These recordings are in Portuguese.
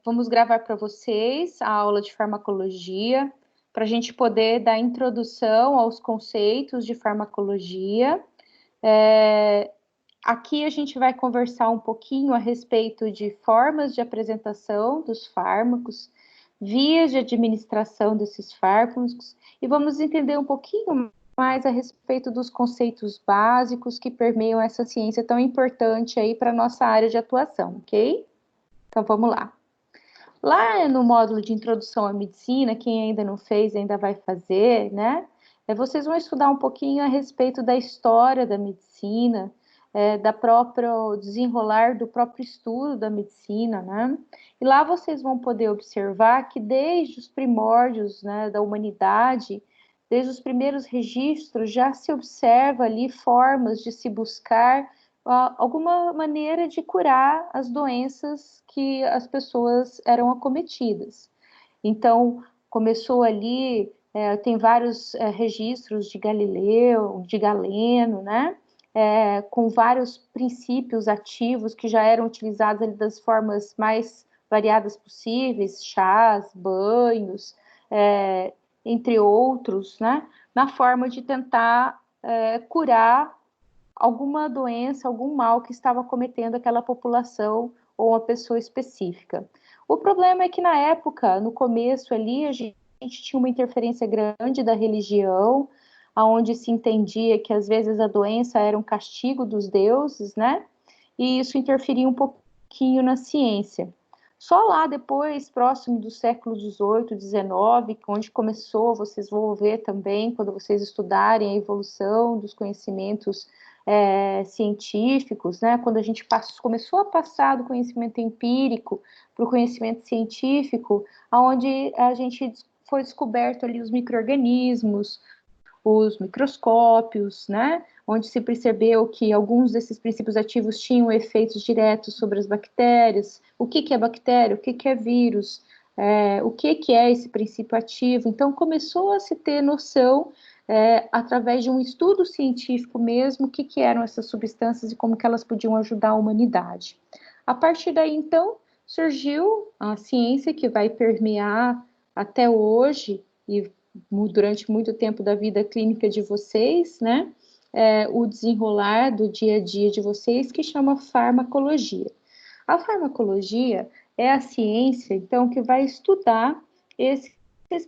Vamos gravar para vocês a aula de farmacologia, para a gente poder dar introdução aos conceitos de farmacologia. Aqui a gente vai conversar um pouquinho a respeito de formas de apresentação dos fármacos, vias de administração desses fármacos, e vamos entender um pouquinho mais a respeito dos conceitos básicos que permeiam essa ciência tão importante aí para a nossa área de atuação, ok? Então vamos lá. Lá no módulo de introdução à medicina, quem ainda não fez, ainda vai fazer, né? Vocês vão estudar um pouquinho a respeito da história da medicina, da própria desenrolar do próprio estudo da medicina, né? E lá vocês vão poder observar que desde os primórdios, né, da humanidade, desde os primeiros registros, já se observa ali formas de se buscar alguma maneira de curar as doenças que as pessoas eram acometidas. Então, começou ali, tem vários registros de Galileu, de Galeno, né? Com vários princípios ativos que já eram utilizados ali das formas mais variadas possíveis, chás, banhos, entre outros, né? Na forma de tentar curar alguma doença, algum mal que estava cometendo aquela população ou uma pessoa específica. O problema é que na época, no começo ali, a gente tinha uma interferência grande da religião, aonde se entendia que às vezes a doença era um castigo dos deuses, né? E isso interferia um pouquinho na ciência. Só lá depois, próximo do século XVIII, XIX, onde começou, vocês vão ver também, quando vocês estudarem a evolução dos conhecimentos científicos, né? Quando a gente começou a passar do conhecimento empírico para o conhecimento científico, onde a gente foi descoberto ali os micro-organismos, os microscópios, né? Onde se percebeu que alguns desses princípios ativos tinham efeitos diretos sobre as bactérias. O que é bactéria? O que é vírus? O que é esse princípio ativo? Então, começou a se ter noção, através de um estudo científico mesmo, o que eram essas substâncias e como que elas podiam ajudar a humanidade. A partir daí, então, surgiu a ciência que vai permear até hoje e durante muito tempo da vida clínica de vocês, né? O desenrolar do dia a dia de vocês, que chama farmacologia. A farmacologia é a ciência, então, que vai estudar esses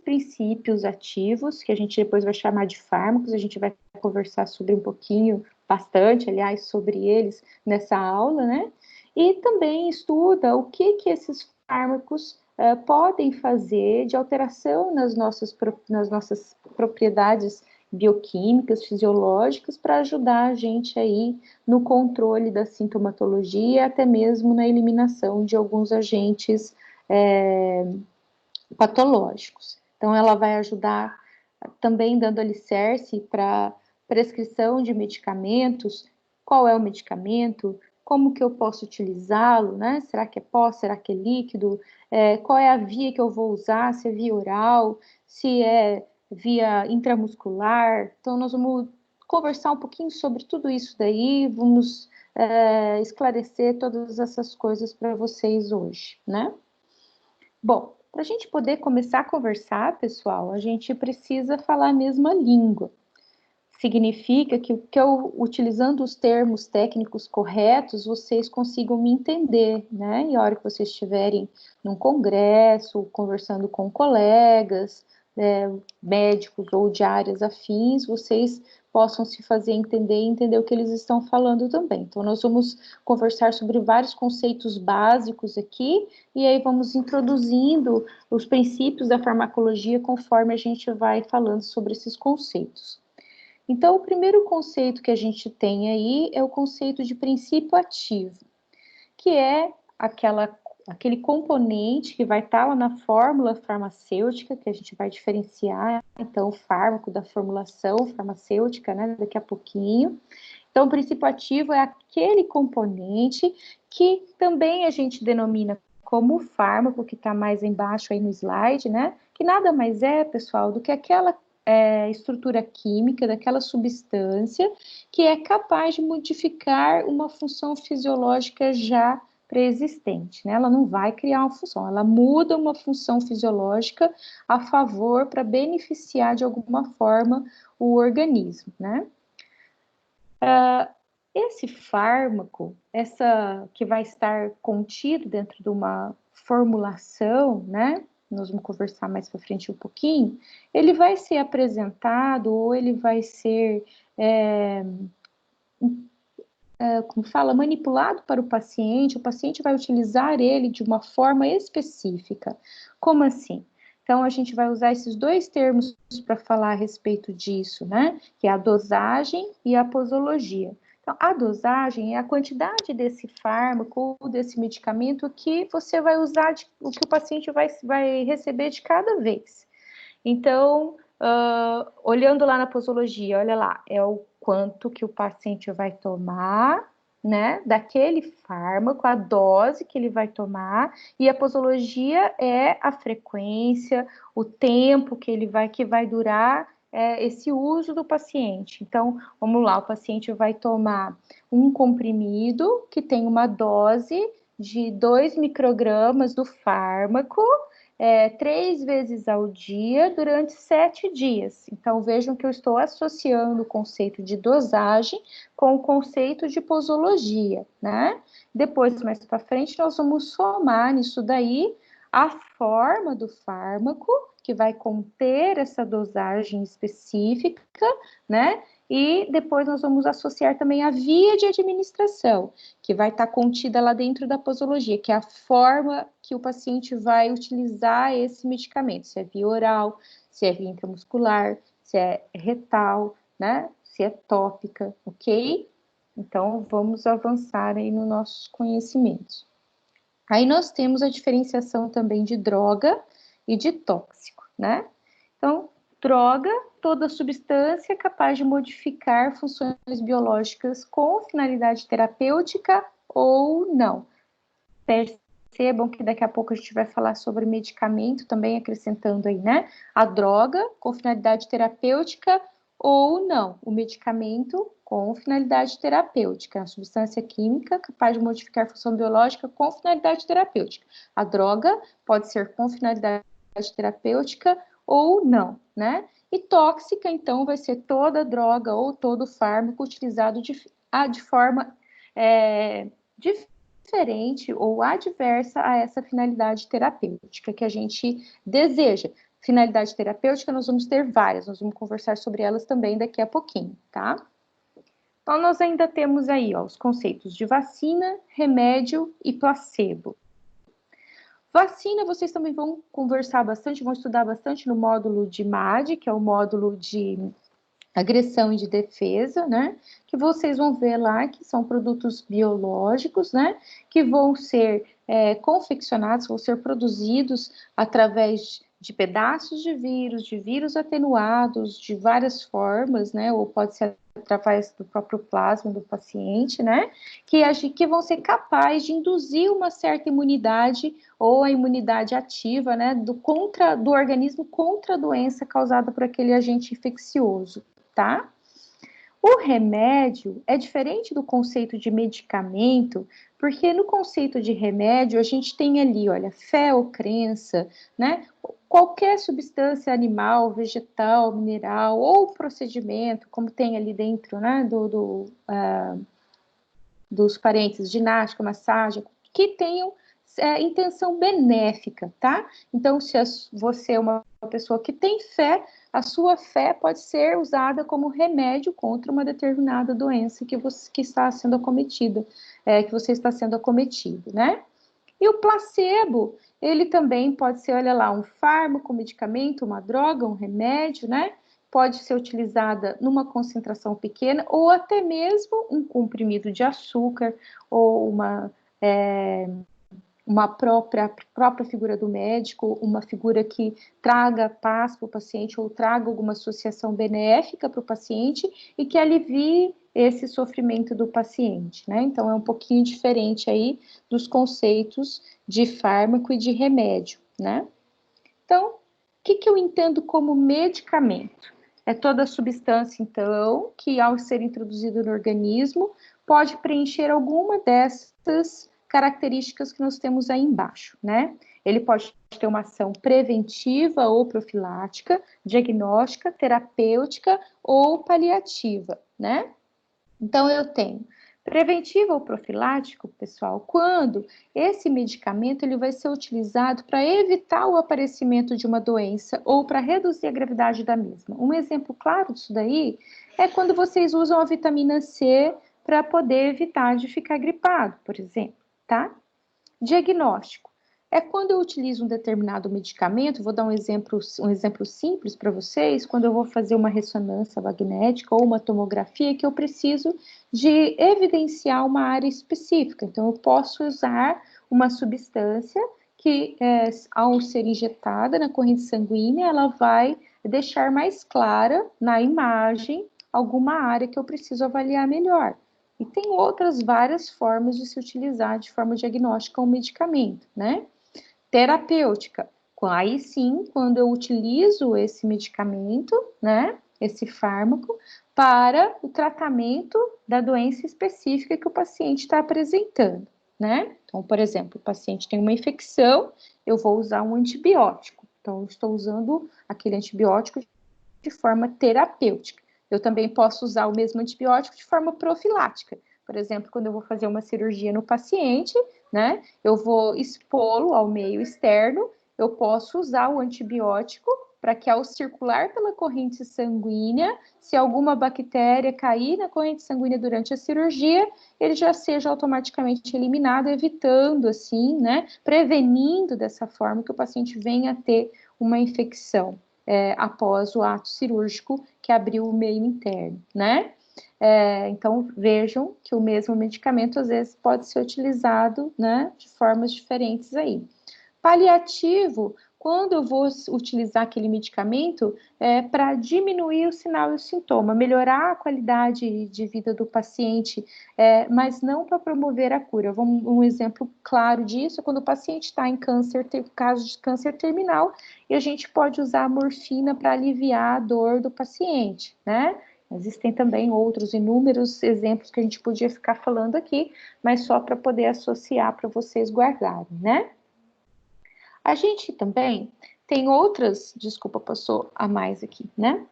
princípios ativos, que a gente depois vai chamar de fármacos, a gente vai conversar sobre um pouquinho, bastante, aliás, sobre eles nessa aula, né? E também estuda o que esses fármacos podem fazer de alteração nas nossas propriedades bioquímicas, fisiológicas, para ajudar a gente aí no controle da sintomatologia, até mesmo na eliminação de alguns agentes patológicos. Então, ela vai ajudar também dando alicerce para prescrição de medicamentos, qual é o medicamento, como que eu posso utilizá-lo, né? Será que é pó, será que é líquido? Qual é a via que eu vou usar, se é via oral, se é via intramuscular? Então, nós vamos conversar um pouquinho sobre tudo isso daí, vamos esclarecer todas essas coisas para vocês hoje, né? Bom, para a gente poder começar a conversar, pessoal, a gente precisa falar a mesma língua. Significa que eu, utilizando os termos técnicos corretos, vocês consigam me entender, né? E a hora que vocês estiverem num congresso, conversando com colegas, médicos ou de áreas afins, vocês possam se fazer entender e entender o que eles estão falando também. Então, nós vamos conversar sobre vários conceitos básicos aqui, e aí vamos introduzindo os princípios da farmacologia conforme a gente vai falando sobre esses conceitos. Então, o primeiro conceito que a gente tem aí é o conceito de princípio ativo, que é aquele componente que vai estar lá na fórmula farmacêutica, que a gente vai diferenciar, então, o fármaco da formulação farmacêutica, né, daqui a pouquinho. Então, o princípio ativo é aquele componente que também a gente denomina como fármaco, que está mais embaixo aí no slide, né, que nada mais é, pessoal, do que aquela estrutura química daquela substância que é capaz de modificar uma função fisiológica já pré-existente, né? Ela não vai criar uma função, ela muda uma função fisiológica a favor para beneficiar de alguma forma o organismo, né? Esse fármaco, essa que vai estar contido dentro de uma formulação, né? Nós vamos conversar mais para frente um pouquinho. Ele vai ser apresentado ou ele vai ser, como fala, manipulado para o paciente vai utilizar ele de uma forma específica. Como assim? Então, a gente vai usar esses dois termos para falar a respeito disso, né? Que é a dosagem e a posologia. Então, a dosagem é a quantidade desse fármaco ou desse medicamento que você vai usar, o que o paciente vai receber de cada vez. Então, olhando lá na posologia, olha lá, é o quanto que o paciente vai tomar, né, daquele fármaco, a dose que ele vai tomar, e a posologia é a frequência, o tempo que vai durar esse uso do paciente. Então, vamos lá, o paciente vai tomar um comprimido que tem uma dose de 2 microgramas do fármaco, 3 vezes ao dia durante 7 dias. Então, vejam que eu estou associando o conceito de dosagem com o conceito de posologia, né? Depois, mais para frente, nós vamos somar nisso daí a forma do fármaco, que vai conter essa dosagem específica, né? E depois nós vamos associar também a via de administração, que vai estar contida lá dentro da posologia, que é a forma que o paciente vai utilizar esse medicamento, se é via oral, se é via intramuscular, se é retal, né? Se é tópica, ok? Então, vamos avançar aí nos nossos conhecimentos. Aí nós temos a diferenciação também de droga e de tóxico, né? Então, droga, toda substância capaz de modificar funções biológicas com finalidade terapêutica ou não. Percebam que daqui a pouco a gente vai falar sobre medicamento também, acrescentando aí, né? A droga com finalidade terapêutica ou não. O medicamento com finalidade terapêutica, a substância química capaz de modificar a função biológica com finalidade terapêutica. A droga pode ser com finalidade terapêutica ou não, né? E tóxica, então, vai ser toda droga ou todo fármaco utilizado de forma diferente ou adversa a essa finalidade terapêutica que a gente deseja. Finalidade terapêutica, nós vamos ter várias, nós vamos conversar sobre elas também daqui a pouquinho, tá? Então, nós ainda temos aí, ó, os conceitos de vacina, remédio e placebo. Vacina, vocês também vão conversar bastante, vão estudar bastante no módulo de MAD, que é o módulo de agressão e de defesa, né? Que vocês vão ver lá que são produtos biológicos, né? Que vão ser confeccionados, vão ser produzidos através de pedaços de vírus atenuados de várias formas, né? Ou pode ser através do próprio plasma do paciente, né? Que vão ser capazes de induzir uma certa imunidade ou a imunidade ativa, né? Do organismo contra a doença causada por aquele agente infeccioso, tá? O remédio é diferente do conceito de medicamento, porque no conceito de remédio a gente tem ali, olha, fé ou crença, né? Qualquer substância animal, vegetal, mineral ou procedimento, como tem ali dentro, né, dos parênteses, ginástica, massagem, que tenham intenção benéfica, tá? Então, se você é uma pessoa que tem fé, a sua fé pode ser usada como remédio contra uma determinada doença que está sendo acometida, que você está sendo acometido, né? E o placebo, ele também pode ser, olha lá, um fármaco, um medicamento, uma droga, um remédio, né? Pode ser utilizada numa concentração pequena ou até mesmo um comprimido de açúcar ou uma própria figura do médico, uma figura que traga paz para o paciente ou traga alguma associação benéfica para o paciente e que alivie esse sofrimento do paciente, né? Então, é um pouquinho diferente aí dos conceitos de fármaco e de remédio, né? Então, o que eu entendo como medicamento? É toda substância, então, que ao ser introduzido no organismo, pode preencher alguma dessas características que nós temos aí embaixo, né? Ele pode ter uma ação preventiva ou profilática, diagnóstica, terapêutica ou paliativa, né? Então, eu tenho preventivo ou profilático, pessoal, quando esse medicamento ele vai ser utilizado para evitar o aparecimento de uma doença ou para reduzir a gravidade da mesma. Um exemplo claro disso daí é quando vocês usam a vitamina C para poder evitar de ficar gripado, por exemplo, tá? Diagnóstico. É quando eu utilizo um determinado medicamento, vou dar um exemplo simples para vocês, quando eu vou fazer uma ressonância magnética ou uma tomografia, que eu preciso de evidenciar uma área específica. Então, eu posso usar uma substância que, ao ser injetada na corrente sanguínea, ela vai deixar mais clara na imagem alguma área que eu preciso avaliar melhor. E tem outras várias formas de se utilizar de forma diagnóstica um medicamento, né? Terapêutica, aí sim, quando eu utilizo esse medicamento, né, esse fármaco, para o tratamento da doença específica que o paciente está apresentando, né? Então, por exemplo, o paciente tem uma infecção, eu vou usar um antibiótico. Então, eu estou usando aquele antibiótico de forma terapêutica. Eu também posso usar o mesmo antibiótico de forma profilática. Por exemplo, quando eu vou fazer uma cirurgia no paciente, né, eu vou expô-lo ao meio externo, eu posso usar o antibiótico para que ao circular pela corrente sanguínea, se alguma bactéria cair na corrente sanguínea durante a cirurgia, ele já seja automaticamente eliminado, evitando assim, né, prevenindo dessa forma que o paciente venha a ter uma infecção. Após o ato cirúrgico que abriu o meio interno, né? Então, vejam que o mesmo medicamento, às vezes, pode ser utilizado, né, de formas diferentes aí. Paliativo, quando eu vou utilizar aquele medicamento, para diminuir o sinal e o sintoma, melhorar a qualidade de vida do paciente, mas não para promover a cura. Um exemplo claro disso é quando o paciente está em câncer, tem caso de câncer terminal, e a gente pode usar a morfina para aliviar a dor do paciente, né? Existem também outros inúmeros exemplos que a gente podia ficar falando aqui, mas só para poder associar para vocês guardarem, né? A gente também tem outras, desculpa, passou a mais aqui, né?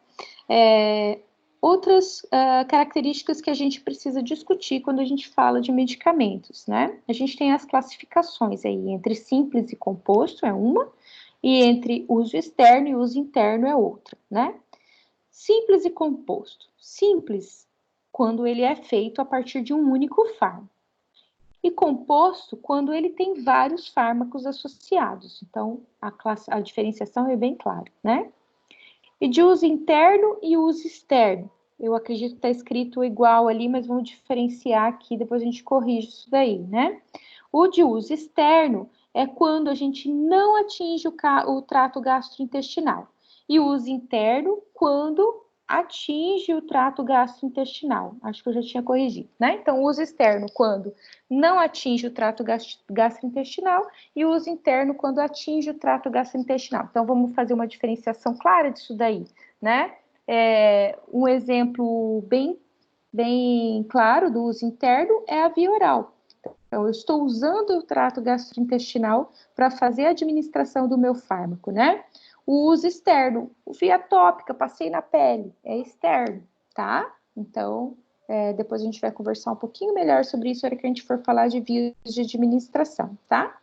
Outras características que a gente precisa discutir quando a gente fala de medicamentos, né? A gente tem as classificações aí entre simples e composto, é uma, e entre uso externo e uso interno é outra, né? Simples e composto. Simples, quando ele é feito a partir de um único fármaco. E composto, quando ele tem vários fármacos associados. Então, a diferenciação é bem clara, né? E de uso interno e uso externo. Eu acredito que está escrito igual ali, mas vamos diferenciar aqui, depois a gente corrige isso daí, né? O de uso externo é quando a gente não atinge o trato gastrointestinal. E o uso interno, quando atinge o trato gastrointestinal. Acho que eu já tinha corrigido, né? Então, o uso externo, quando não atinge o trato gastrointestinal, e o uso interno, quando atinge o trato gastrointestinal. Então, vamos fazer uma diferenciação clara disso daí, né? Um exemplo bem claro do uso interno é a via oral. Então, eu estou usando o trato gastrointestinal para fazer a administração do meu fármaco, né? O uso externo, via tópica, passei na pele, é externo, tá? Então, depois a gente vai conversar um pouquinho melhor sobre isso na hora que a gente for falar de vias de administração, tá?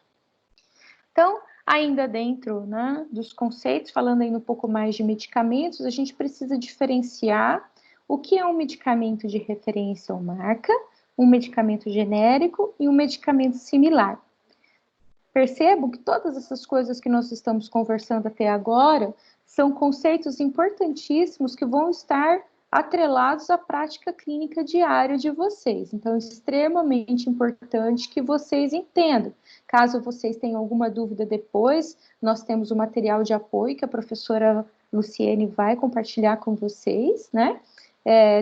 Então, ainda dentro, né, dos conceitos, falando ainda um pouco mais de medicamentos, a gente precisa diferenciar o que é um medicamento de referência ou marca, um medicamento genérico e um medicamento similar. Percebam que todas essas coisas que nós estamos conversando até agora são conceitos importantíssimos que vão estar atrelados à prática clínica diária de vocês. Então, é extremamente importante que vocês entendam. Caso vocês tenham alguma dúvida depois, nós temos o material de apoio que a professora Luciene vai compartilhar com vocês, né?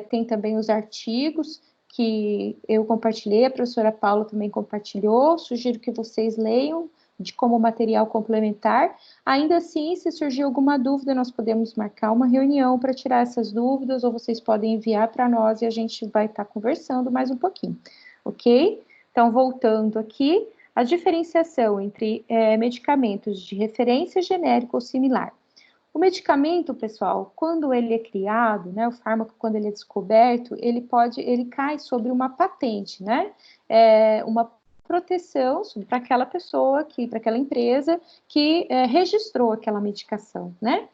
Tem também os artigos que eu compartilhei, a professora Paula também compartilhou, sugiro que vocês leiam como material complementar. Ainda assim, se surgir alguma dúvida, nós podemos marcar uma reunião para tirar essas dúvidas, ou vocês podem enviar para nós e a gente vai estar conversando mais um pouquinho, ok? Então, voltando aqui, a diferenciação entre medicamentos de referência genérico ou similar. O medicamento, pessoal, quando ele é criado, né, o fármaco, quando ele é descoberto, ele cai sobre uma patente, né? Uma proteção para aquela pessoa, para aquela empresa que registrou aquela medicação, né?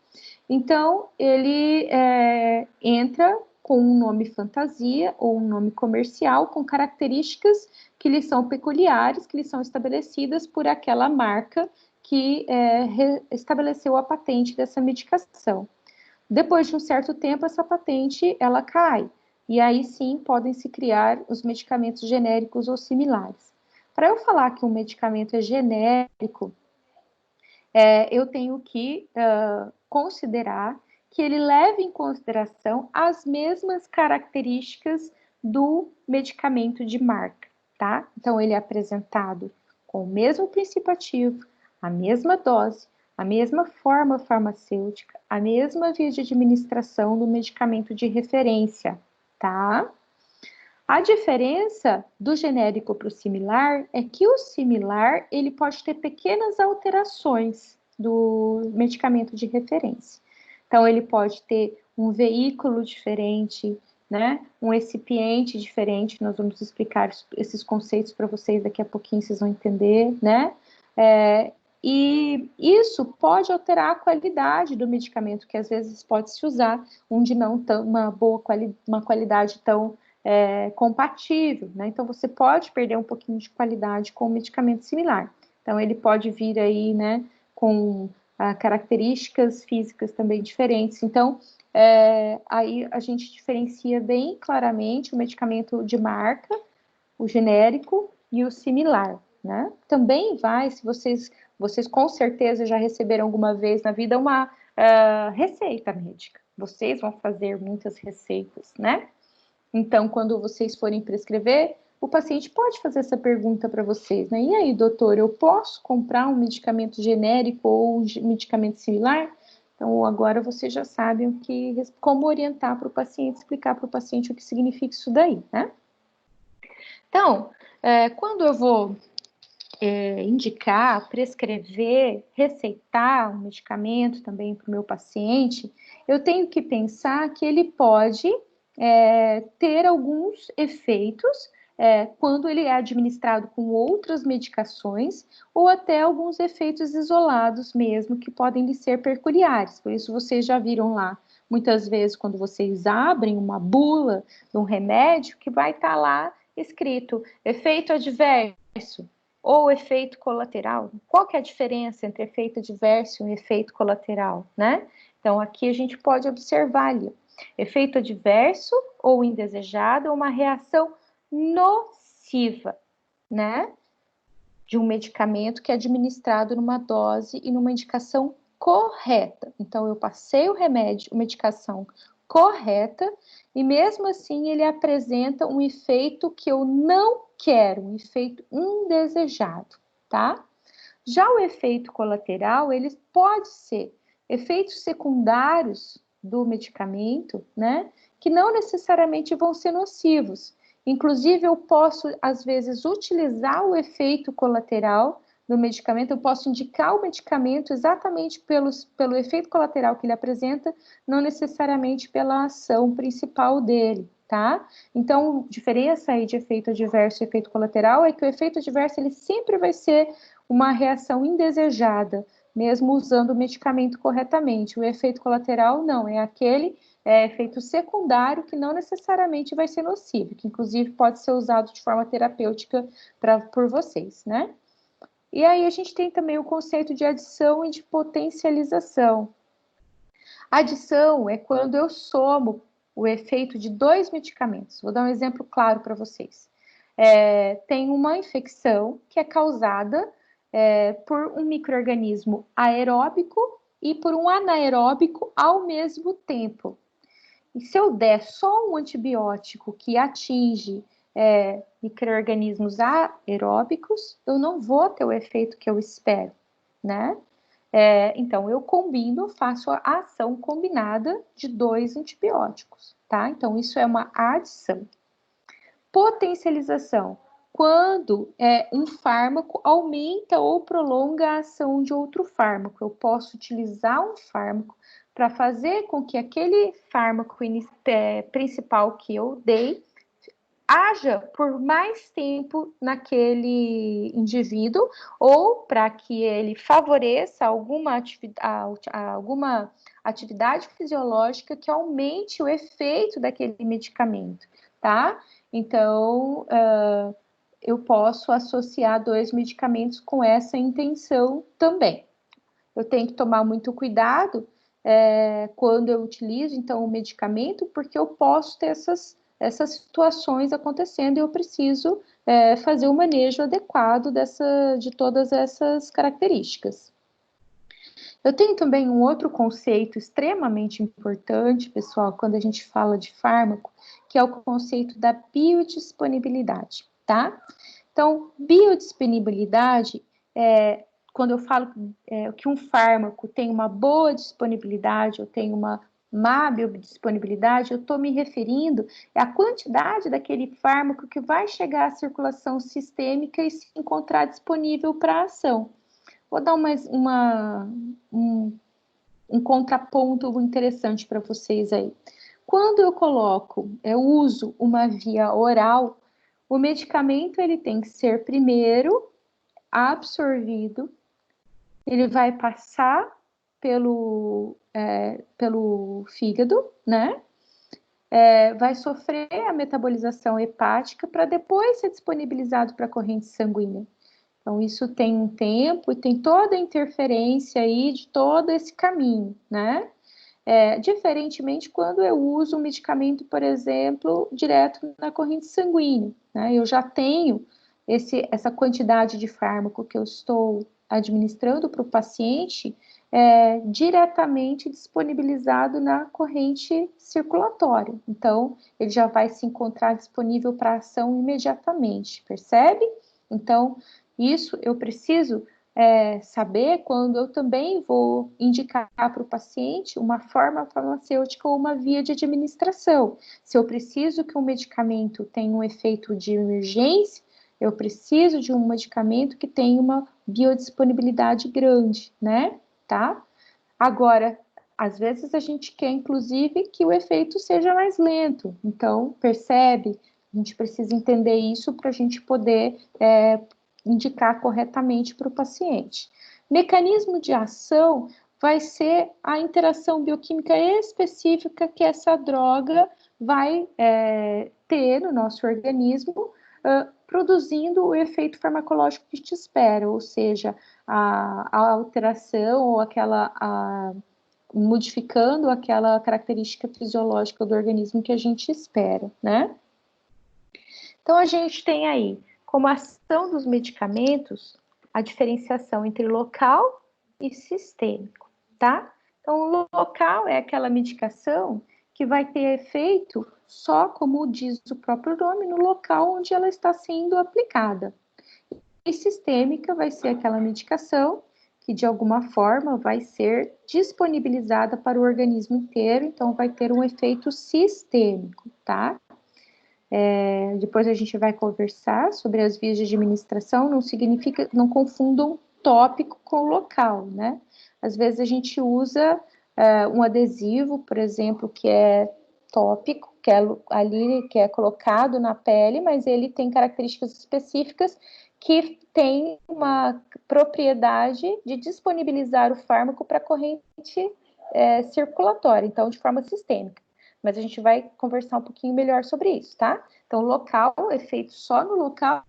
Então, ele entra com um nome fantasia ou um nome comercial com características que lhe são peculiares, que lhe são estabelecidas por aquela marca que estabeleceu a patente dessa medicação. Depois de um certo tempo, essa patente, ela cai, e aí sim podem se criar os medicamentos genéricos ou similares. Para eu falar que um medicamento é genérico, eu tenho que considerar que ele leve em consideração as mesmas características do medicamento de marca, tá? Então, ele é apresentado com o mesmo princípio ativo, a mesma dose, a mesma forma farmacêutica, a mesma via de administração do medicamento de referência, tá? A diferença do genérico para o similar é que o similar, ele pode ter pequenas alterações do medicamento de referência. Então, ele pode ter um veículo diferente, né? Um recipiente diferente. Nós vamos explicar esses conceitos para vocês daqui a pouquinho, vocês vão entender, né? E isso pode alterar a qualidade do medicamento, que às vezes pode se usar um de não tão, uma qualidade tão compatível, né? Então, você pode perder um pouquinho de qualidade com um medicamento similar. Então, ele pode vir aí, né, com características físicas também diferentes. Então, aí a gente diferencia bem claramente o medicamento de marca, o genérico e o similar, né? Também vai, se vocês com certeza já receberam alguma vez na vida uma receita médica. Vocês vão fazer muitas receitas, né? Então, quando vocês forem prescrever, o paciente pode fazer essa pergunta para vocês, né? E aí, doutor, eu posso comprar um medicamento genérico ou um medicamento similar? Então, agora vocês já sabem como orientar para o paciente, explicar para o paciente o que significa isso daí, né? Então, quando eu vou indicar, prescrever, receitar um medicamento também para o meu paciente, eu tenho que pensar que ele pode ter alguns efeitos quando ele é administrado com outras medicações ou até alguns efeitos isolados mesmo que podem lhe ser peculiares. Por isso vocês já viram lá, muitas vezes quando vocês abrem uma bula de um remédio que vai estar lá escrito efeito adverso ou efeito colateral. Qual que é a diferença entre efeito adverso e efeito colateral, né? Então, aqui a gente pode observar ali, efeito adverso ou indesejado é uma reação nociva, né? De um medicamento que é administrado numa dose e numa indicação correta. Então, eu passei o remédio, a medicação correta, e mesmo assim ele apresenta um efeito que eu não quero, um efeito indesejado, tá? Já o efeito colateral, ele pode ser efeitos secundários do medicamento, né? Que não necessariamente vão ser nocivos. Inclusive, eu posso, às vezes, utilizar o efeito colateral do medicamento, eu posso indicar o medicamento exatamente pelo efeito colateral que ele apresenta, não necessariamente pela ação principal dele, tá? Então, diferença aí de efeito adverso e efeito colateral é que o efeito adverso, ele sempre vai ser uma reação indesejada, mesmo usando o medicamento corretamente. O efeito colateral, não, é aquele efeito secundário que não necessariamente vai ser nocivo, que inclusive pode ser usado de forma terapêutica por vocês, né? E aí a gente tem também o conceito de adição e de potencialização. Adição é quando eu somo o efeito de dois medicamentos. Vou dar um exemplo claro para vocês. Tem uma infecção que é causada por um micro-organismo aeróbico e por um anaeróbico ao mesmo tempo. E se eu der só um antibiótico que atinge micro-organismos aeróbicos, eu não vou ter o efeito que eu espero, né? Então, eu combino, faço a ação combinada de dois antibióticos, tá? Então, isso é uma adição. Potencialização. quando um fármaco aumenta ou prolonga a ação de outro fármaco. Eu posso utilizar um fármaco para fazer com que aquele fármaco principal que eu dei haja por mais tempo naquele indivíduo, ou para que ele favoreça alguma atividade fisiológica que aumente o efeito daquele medicamento, tá? Então, eu posso associar dois medicamentos com essa intenção também. Eu tenho que tomar muito cuidado quando eu utilizo, então, o medicamento, porque eu posso ter essas situações acontecendo e eu preciso fazer o manejo adequado de todas essas características. Eu tenho também um outro conceito extremamente importante, pessoal, quando a gente fala de fármaco, que é o conceito da biodisponibilidade, tá? Então, biodisponibilidade quando eu falo que um fármaco tem uma boa disponibilidade, ou tem uma má biodisponibilidade, eu estou me referindo à quantidade daquele fármaco que vai chegar à circulação sistêmica e se encontrar disponível para ação. Vou dar um contraponto interessante para vocês aí. Quando eu uso uma via oral, o medicamento ele tem que ser primeiro absorvido, ele vai passar pelo fígado, né? Vai sofrer a metabolização hepática para depois ser disponibilizado para a corrente sanguínea. Então, isso tem um tempo e tem toda a interferência aí de todo esse caminho, né? Diferentemente quando eu uso um medicamento, por exemplo, direto na corrente sanguínea, né? Eu já tenho essa quantidade de fármaco que eu estou administrando para o paciente diretamente disponibilizado na corrente circulatória. Então, ele já vai se encontrar disponível para ação imediatamente, percebe? Então, isso eu preciso saber quando eu também vou indicar para o paciente uma forma farmacêutica ou uma via de administração. Se eu preciso que um medicamento tenha um efeito de emergência, eu preciso de um medicamento que tenha uma biodisponibilidade grande, né? Tá? Agora, às vezes a gente quer, inclusive, que o efeito seja mais lento. Então, percebe? A gente precisa entender isso para a gente poder indicar corretamente para o paciente. Mecanismo de ação vai ser a interação bioquímica específica que essa droga vai ter no nosso organismo, produzindo o efeito farmacológico que a gente espera, ou seja, a alteração ou modificando aquela característica fisiológica do organismo que a gente espera, né? Então, a gente tem aí, como ação dos medicamentos, a diferenciação entre local e sistêmico, tá? Então, o local é aquela medicação que vai ter efeito só, como diz o próprio nome, no local onde ela está sendo aplicada. E sistêmica vai ser aquela medicação que, de alguma forma, vai ser disponibilizada para o organismo inteiro, então vai ter um efeito sistêmico, tá? Depois a gente vai conversar sobre as vias de administração, não confundam tópico com local, né? Às vezes a gente usa um adesivo, por exemplo, que é tópico, que é colocado na pele, mas ele tem características específicas que tem uma propriedade de disponibilizar o fármaco para a corrente circulatória, então de forma sistêmica. Mas a gente vai conversar um pouquinho melhor sobre isso, tá? Então, local, efeito só no local,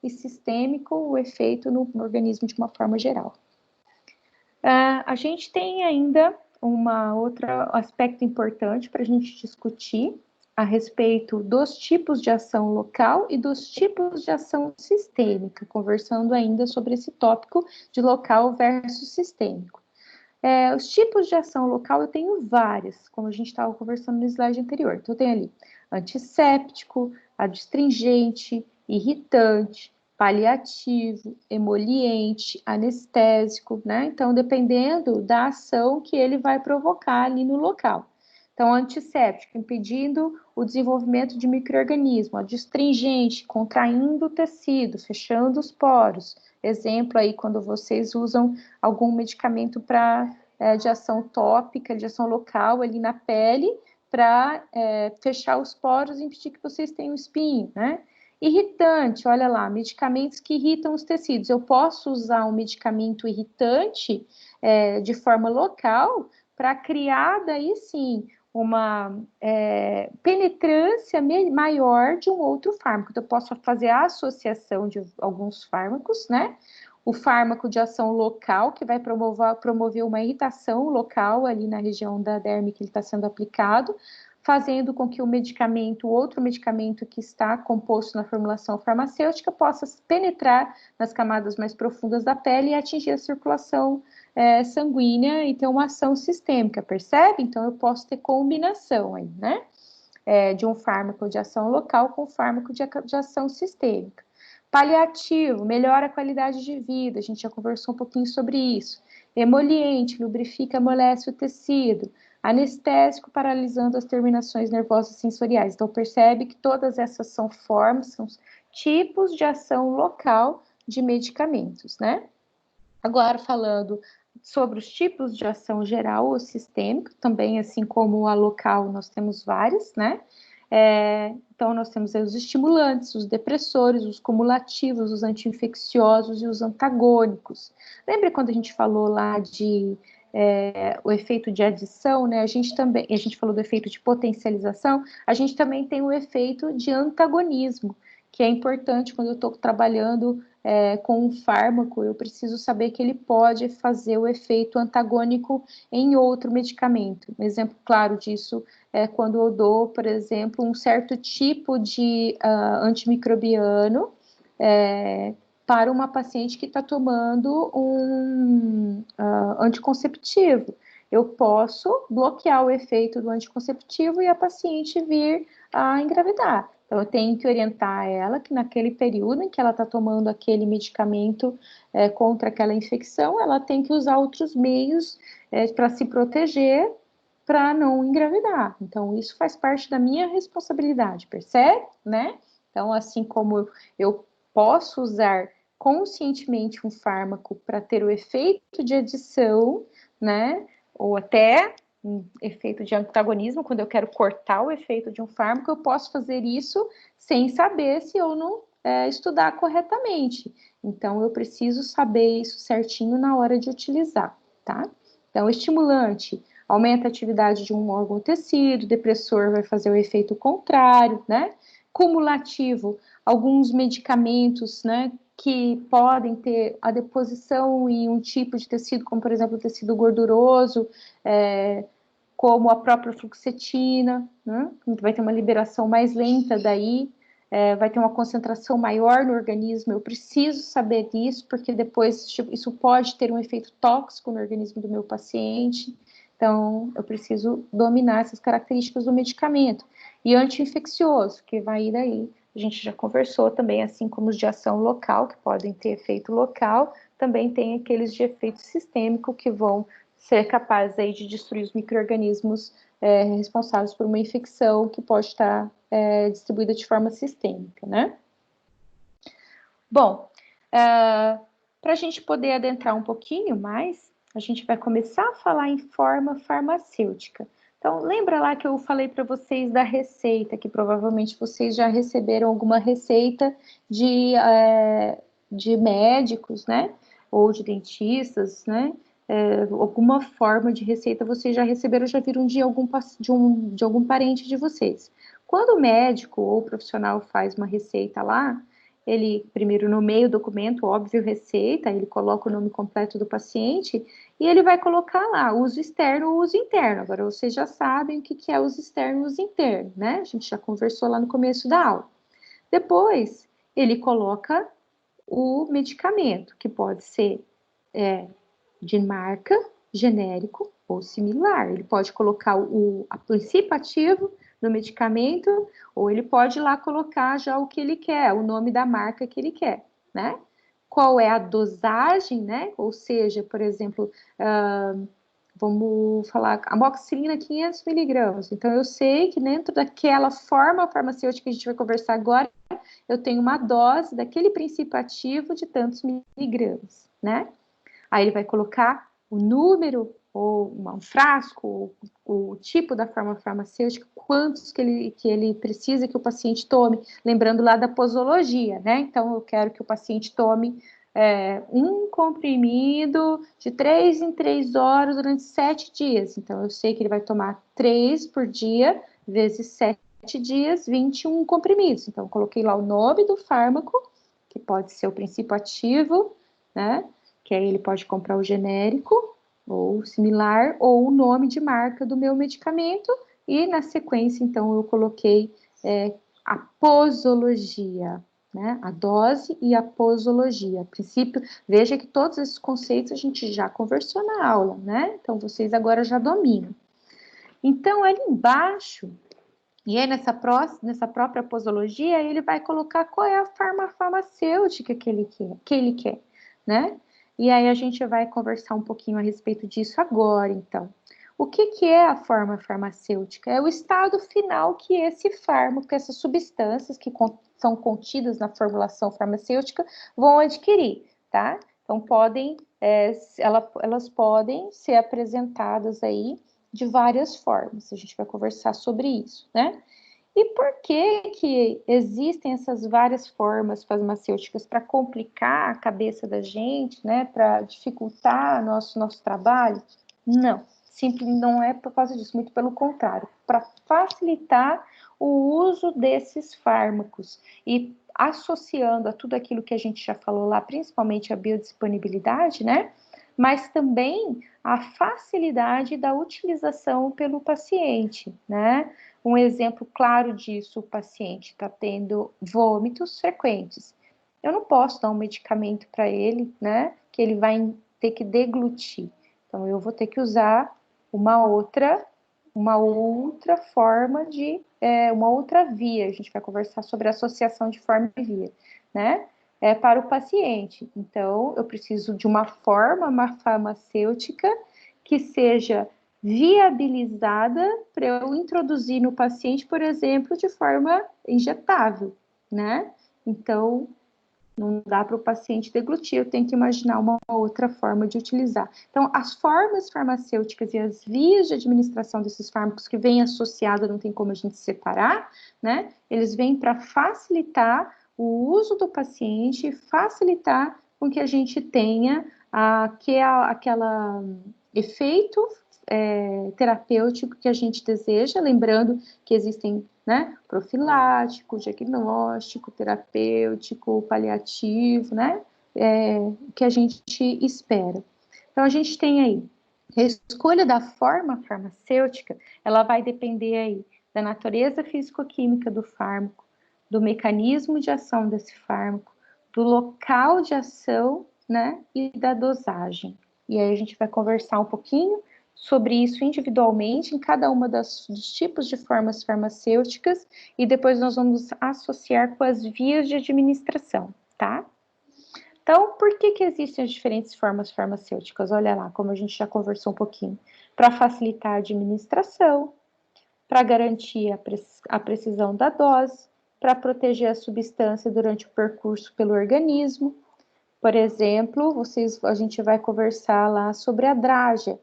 e sistêmico, o efeito no organismo de uma forma geral. A gente tem ainda outro aspecto importante para a gente discutir a respeito dos tipos de ação local e dos tipos de ação sistêmica, conversando ainda sobre esse tópico de local versus sistêmico. Os tipos de ação local eu tenho várias, como a gente estava conversando no slide anterior. Então, eu tenho ali antisséptico, adstringente, irritante, paliativo, emoliente, anestésico, né? Então, dependendo da ação que ele vai provocar ali no local. Então, antisséptico, impedindo o desenvolvimento de micro-organismo, adstringente, contraindo o tecido, fechando os poros. Exemplo aí, quando vocês usam algum medicamento de ação tópica, de ação local ali na pele, para fechar os poros e impedir que vocês tenham espinho, né? Irritante, olha lá, medicamentos que irritam os tecidos. Eu posso usar um medicamento irritante de forma local para criar, daí sim, uma penetrância maior de um outro fármaco. Então, eu posso fazer a associação de alguns fármacos, né? O fármaco de ação local, que vai promover uma irritação local ali na região da derme que ele está sendo aplicado, fazendo com que o medicamento, outro medicamento que está composto na formulação farmacêutica, possa penetrar nas camadas mais profundas da pele e atingir a circulação sanguínea e ter uma ação sistêmica, percebe? Então, eu posso ter combinação aí, né? De um fármaco de ação local com fármaco de ação sistêmica. Paliativo, melhora a qualidade de vida, a gente já conversou um pouquinho sobre isso. Emoliente, lubrifica, amolece o tecido. Anestésico, paralisando as terminações nervosas sensoriais. Então, percebe que todas essas são formas, são tipos de ação local de medicamentos, né? Agora, falando sobre os tipos de ação geral ou sistêmica, também assim como a local, nós temos vários, né? Então, nós temos aí os estimulantes, os depressores, os cumulativos, os anti-infecciosos e os antagônicos. Lembra quando a gente falou lá de o efeito de adição, né? A gente falou do efeito de potencialização, a gente também tem o efeito de antagonismo, que é importante quando eu estou trabalhando com um fármaco, eu preciso saber que ele pode fazer o efeito antagônico em outro medicamento. Um exemplo claro disso é quando eu dou, por exemplo, um certo tipo de antimicrobiano para uma paciente que está tomando um anticonceptivo. Eu posso bloquear o efeito do anticonceptivo e a paciente vir a engravidar. Então, eu tenho que orientar ela que naquele período em que ela está tomando aquele medicamento contra aquela infecção, ela tem que usar outros meios para se proteger, para não engravidar. Então, isso faz parte da minha responsabilidade, percebe? Né? Então, assim como eu posso usar conscientemente um fármaco para ter o efeito de adição, né? Ou até um efeito de antagonismo, quando eu quero cortar o efeito de um fármaco, eu posso fazer isso sem saber se eu não estudar corretamente. Então, eu preciso saber isso certinho na hora de utilizar, tá? Então, estimulante aumenta a atividade de um órgão ou tecido, depressor vai fazer o efeito contrário, né? Cumulativo, alguns medicamentos, né, que podem ter a deposição em um tipo de tecido, como por exemplo o tecido gorduroso, como a própria fluoxetina, né? Vai ter uma liberação mais lenta daí, vai ter uma concentração maior no organismo. Eu preciso saber disso, porque depois isso pode ter um efeito tóxico no organismo do meu paciente. Então, eu preciso dominar essas características do medicamento. E anti-infeccioso, que vai ir daí. A gente já conversou também, assim como os de ação local, que podem ter efeito local, também tem aqueles de efeito sistêmico, que vão ser capazes aí de destruir os micro-organismos responsáveis por uma infecção que pode estar distribuída de forma sistêmica, né? Bom, para a gente poder adentrar um pouquinho mais, a gente vai começar a falar em forma farmacêutica. Então, lembra lá que eu falei para vocês da receita, que provavelmente vocês já receberam alguma receita de médicos, né? Ou de dentistas, né? Alguma forma de receita vocês já receberam, já viram de algum parente de vocês. Quando o médico ou o profissional faz uma receita lá, ele primeiro nomeia o documento, óbvio, receita, ele coloca o nome completo do paciente e ele vai colocar lá uso externo ou uso interno. Agora, vocês já sabem o que é uso externo e uso interno, né? A gente já conversou lá no começo da aula. Depois, ele coloca o medicamento, que pode ser de marca, genérico ou similar. Ele pode colocar o princípio ativo no medicamento, ou ele pode ir lá colocar já o que ele quer, o nome da marca que ele quer, né? Qual é a dosagem, né? Ou seja, por exemplo, vamos falar, amoxicilina 500 miligramas. Então, eu sei que dentro daquela forma farmacêutica que a gente vai conversar agora, eu tenho uma dose daquele princípio ativo de tantos miligramas, né? Aí ele vai colocar o número, ou um frasco, o tipo da forma farmacêutica, quantos que ele precisa que o paciente tome, lembrando lá da posologia, né? Então, eu quero que o paciente tome um comprimido de 3 em 3 horas durante 7 dias. Então, eu sei que ele vai tomar 3 por dia, vezes 7 dias, 21 comprimidos. Então, eu coloquei lá o nome do fármaco, que pode ser o princípio ativo, né? Que aí ele pode comprar o genérico, ou similar, ou o nome de marca do meu medicamento, e na sequência, então, eu coloquei a posologia, né? A dose e a posologia. A princípio, veja que todos esses conceitos a gente já conversou na aula, né? Então, vocês agora já dominam. Então, ali embaixo, e aí nessa própria posologia, ele vai colocar qual é a forma farmacêutica que ele quer, né? E aí a gente vai conversar um pouquinho a respeito disso agora, então. O que é a forma farmacêutica? É o estado final que esse fármaco, essas substâncias que são contidas na formulação farmacêutica vão adquirir, tá? Então, elas podem ser apresentadas aí de várias formas. A gente vai conversar sobre isso, né? E por que existem essas várias formas farmacêuticas para complicar a cabeça da gente, né? Para dificultar nosso trabalho? Não, simplesmente não é por causa disso, muito pelo contrário, para facilitar o uso desses fármacos e associando a tudo aquilo que a gente já falou lá, principalmente a biodisponibilidade, né? Mas também a facilidade da utilização pelo paciente, né? Um exemplo claro disso, o paciente está tendo vômitos frequentes. Eu não posso dar um medicamento para ele, né, que ele vai ter que deglutir. Então, eu vou ter que usar uma outra forma uma outra via. A gente vai conversar sobre associação de forma e via, né? Para o paciente. Então, eu preciso de uma farmacêutica que seja viabilizada para eu introduzir no paciente, por exemplo, de forma injetável, né? Então, não dá para o paciente deglutir, eu tenho que imaginar uma outra forma de utilizar. Então, as formas farmacêuticas e as vias de administração desses fármacos que vêm associadas, não tem como a gente separar, né? Eles vêm para facilitar o uso do paciente, facilitar com que a gente tenha aquela efeito terapêutico que a gente deseja, lembrando que existem, né, profilático, diagnóstico, terapêutico, paliativo, né, que a gente espera. Então, a gente tem aí, a escolha da forma farmacêutica, ela vai depender aí da natureza físico-química do fármaco, do mecanismo de ação desse fármaco, do local de ação, né, e da dosagem. E aí a gente vai conversar um pouquinho sobre isso individualmente em cada uma dos tipos de formas farmacêuticas e depois nós vamos associar com as vias de administração, tá? Então, por que existem as diferentes formas farmacêuticas? Olha lá, como a gente já conversou um pouquinho. Para facilitar a administração, para garantir a precisão da dose, para proteger a substância durante o percurso pelo organismo. Por exemplo, a gente vai conversar lá sobre a drágia,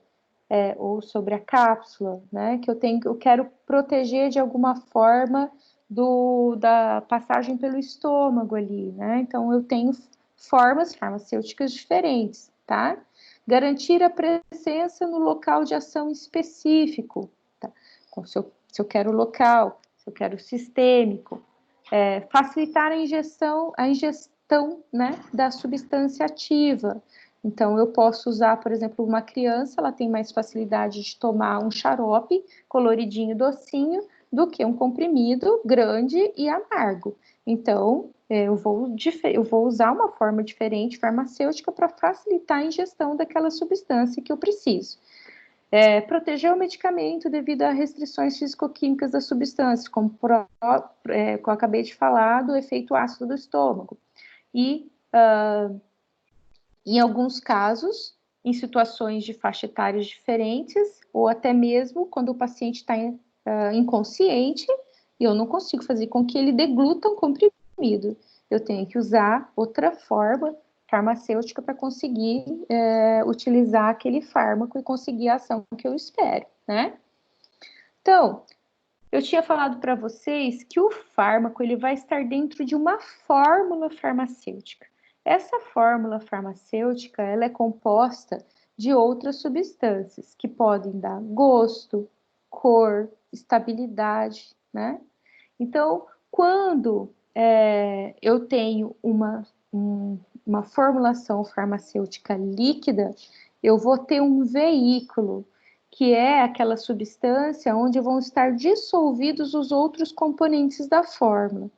ou sobre a cápsula, né? Que eu quero proteger de alguma forma da passagem pelo estômago ali, né? Então, eu tenho formas farmacêuticas diferentes, tá? Garantir a presença no local de ação específico, tá? Então, se eu quero local, se eu quero sistêmico, facilitar a ingestão, né, da substância ativa. Então, eu posso usar, por exemplo, uma criança, ela tem mais facilidade de tomar um xarope coloridinho, docinho, do que um comprimido grande e amargo. Então, eu vou usar uma forma diferente farmacêutica para facilitar a ingestão daquela substância que eu preciso. Proteger o medicamento devido a restrições físico-químicas da substância, como eu acabei de falar, do efeito ácido do estômago. E, em alguns casos, em situações de faixa etárias diferentes, ou até mesmo quando o paciente está inconsciente e eu não consigo fazer com que ele degluta um comprimido. Eu tenho que usar outra forma farmacêutica para conseguir utilizar aquele fármaco e conseguir a ação que eu espero, né? Então, eu tinha falado para vocês que o fármaco ele vai estar dentro de uma fórmula farmacêutica. Essa fórmula farmacêutica ela é composta de outras substâncias que podem dar gosto, cor, estabilidade, né? Então, quando eu tenho uma formulação farmacêutica líquida, eu vou ter um veículo, que é aquela substância onde vão estar dissolvidos os outros componentes da fórmula.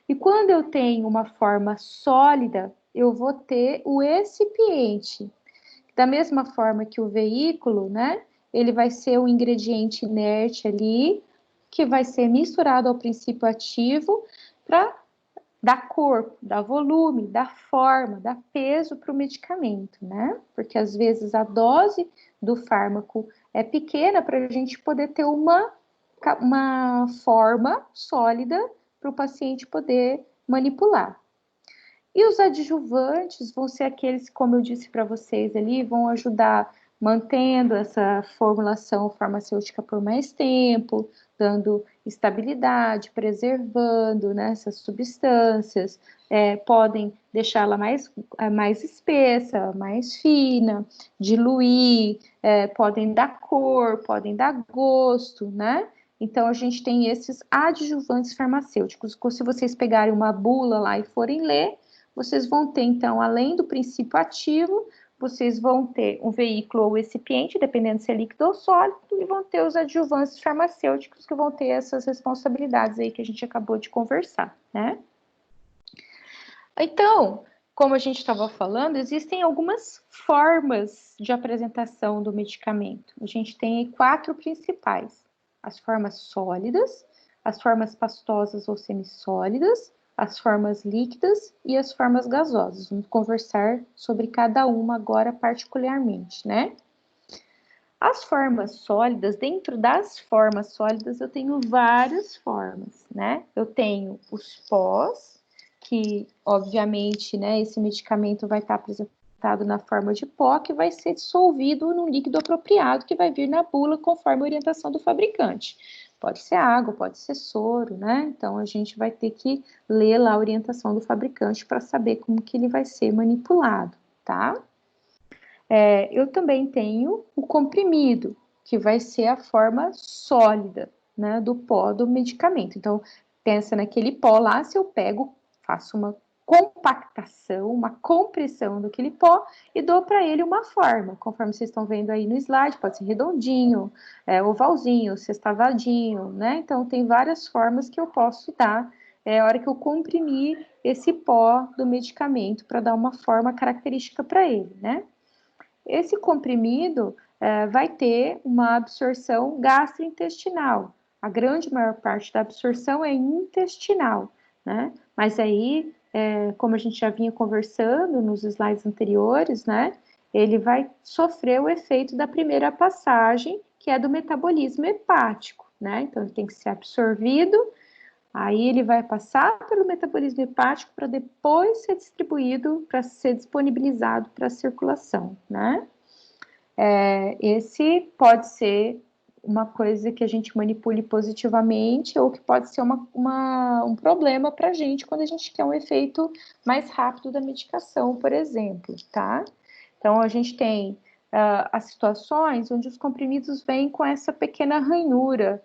E quando eu tenho uma forma sólida, eu vou ter o excipiente. Da mesma forma que o veículo, né? Ele vai ser um ingrediente inerte ali, que vai ser misturado ao princípio ativo para dar corpo, dar volume, dar forma, dar peso para o medicamento, né? Porque às vezes a dose do fármaco é pequena para a gente poder ter uma forma sólida para o paciente poder manipular. E os adjuvantes vão ser aqueles, como eu disse para vocês ali, vão ajudar mantendo essa formulação farmacêutica por mais tempo, dando estabilidade, preservando, né, essas substâncias, podem deixá-la mais espessa, mais fina, diluir, podem dar cor, podem dar gosto, né? Então, a gente tem esses adjuvantes farmacêuticos. Se vocês pegarem uma bula lá e forem ler, vocês vão ter, então, além do princípio ativo, vocês vão ter um veículo ou recipiente, dependendo se é líquido ou sólido, e vão ter os adjuvantes farmacêuticos que vão ter essas responsabilidades aí que a gente acabou de conversar, né? Então, como a gente estava falando, existem algumas formas de apresentação do medicamento. A gente tem 4 principais: as formas sólidas, as formas pastosas ou semissólidas, as formas líquidas e as formas gasosas. Vamos conversar sobre cada uma agora particularmente, né? As formas sólidas, dentro das formas sólidas, eu tenho várias formas, né? Eu tenho os pós, que, obviamente, né, esse medicamento vai estar apresentado na forma de pó, que vai ser dissolvido num líquido apropriado, que vai vir na bula conforme a orientação do fabricante. Pode ser água, pode ser soro, né? Então, a gente vai ter que ler lá a orientação do fabricante para saber como que ele vai ser manipulado, tá? Eu também tenho o comprimido, que vai ser a forma sólida, né, do pó do medicamento. Então, pensa naquele pó lá, se eu pego, faço uma compactação, uma compressão daquele pó e dou para ele uma forma, conforme vocês estão vendo aí no slide, pode ser redondinho, ovalzinho, sextavadinho, né? Então, tem várias formas que eu posso dar a hora que eu comprimir esse pó do medicamento para dar uma forma característica para ele, né? Esse comprimido vai ter uma absorção gastrointestinal. A grande maior parte da absorção é intestinal, né? Mas aí, como a gente já vinha conversando nos slides anteriores, né? Ele vai sofrer o efeito da primeira passagem, que é do metabolismo hepático, né? Então, ele tem que ser absorvido, aí ele vai passar pelo metabolismo hepático para depois ser distribuído, para ser disponibilizado para a circulação, né? Esse pode ser uma coisa que a gente manipule positivamente ou que pode ser um problema para a gente quando a gente quer um efeito mais rápido da medicação, por exemplo, tá? Então, a gente tem as situações onde os comprimidos vêm com essa pequena ranhura,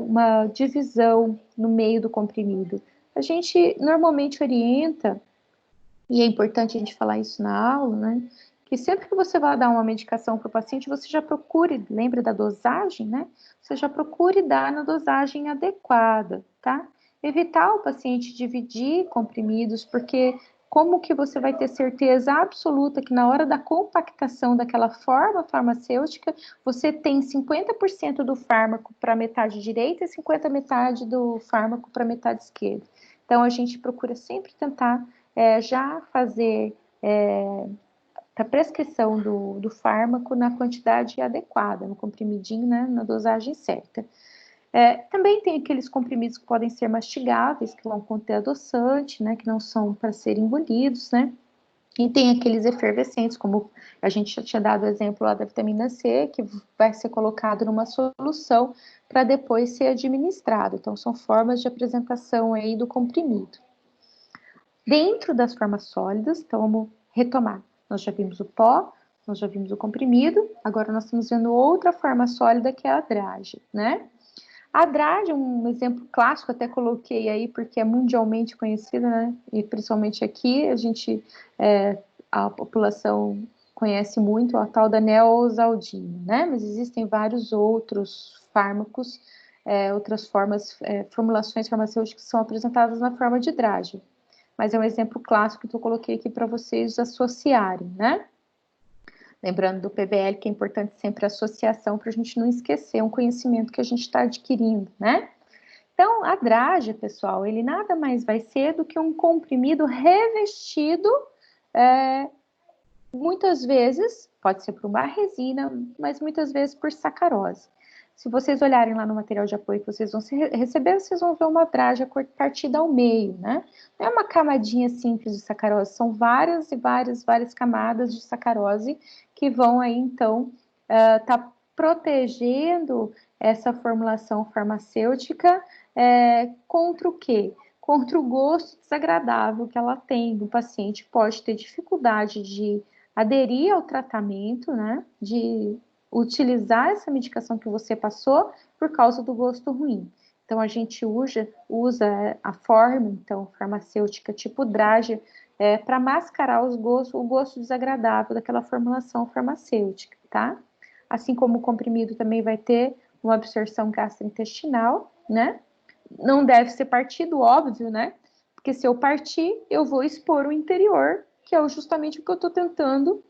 uma divisão no meio do comprimido. A gente normalmente orienta, e é importante a gente falar isso na aula, né? Que sempre que você vai dar uma medicação para o paciente, você já procure, lembra da dosagem, né? Você já procure dar na dosagem adequada, tá? Evitar o paciente dividir comprimidos, porque como que você vai ter certeza absoluta que na hora da compactação daquela forma farmacêutica, você tem 50% do fármaco para a metade direita e 50% metade do fármaco para a metade esquerda. Então, a gente procura sempre tentar já fazer para prescrição do fármaco na quantidade adequada, no comprimidinho, né, na dosagem certa. Também tem aqueles comprimidos que podem ser mastigáveis, que vão conter adoçante, né, que não são para serem engolidos, né, e tem aqueles efervescentes, como a gente já tinha dado o exemplo lá da vitamina C, que vai ser colocado numa solução para depois ser administrado. Então, são formas de apresentação aí do comprimido. Dentro das formas sólidas, então vamos retomar. Nós já vimos o pó, nós já vimos o comprimido, agora nós estamos vendo outra forma sólida que é a drágea, né? A drágea, um exemplo clássico, até coloquei aí porque é mundialmente conhecida, né? E principalmente aqui, a população conhece muito a tal da neosaldina, né? Mas existem vários outros fármacos, outras formulações farmacêuticas que são apresentadas na forma de drágea. Mas é um exemplo clássico que eu coloquei aqui para vocês associarem, né? Lembrando do PBL que é importante sempre a associação para a gente não esquecer um conhecimento que a gente está adquirindo, né? Então, a drágea, pessoal, ele nada mais vai ser do que um comprimido revestido, muitas vezes, pode ser por uma resina, mas muitas vezes por sacarose. Se vocês olharem lá no material de apoio que vocês vão receber, vocês vão ver uma drágea partida ao meio, né? Não é uma camadinha simples de sacarose, são várias e várias camadas de sacarose que vão aí, então, tá protegendo essa formulação farmacêutica contra o quê? Contra o gosto desagradável que ela tem. O paciente pode ter dificuldade de aderir ao tratamento, né? De utilizar essa medicação que você passou por causa do gosto ruim. Então, a gente usa a forma, então, farmacêutica tipo drágea, para mascarar o gosto desagradável daquela formulação farmacêutica, tá? Assim como o comprimido também vai ter uma absorção gastrointestinal, né? Não deve ser partido, óbvio, né? Porque se eu partir, eu vou expor o interior, que é justamente o que eu estou tentando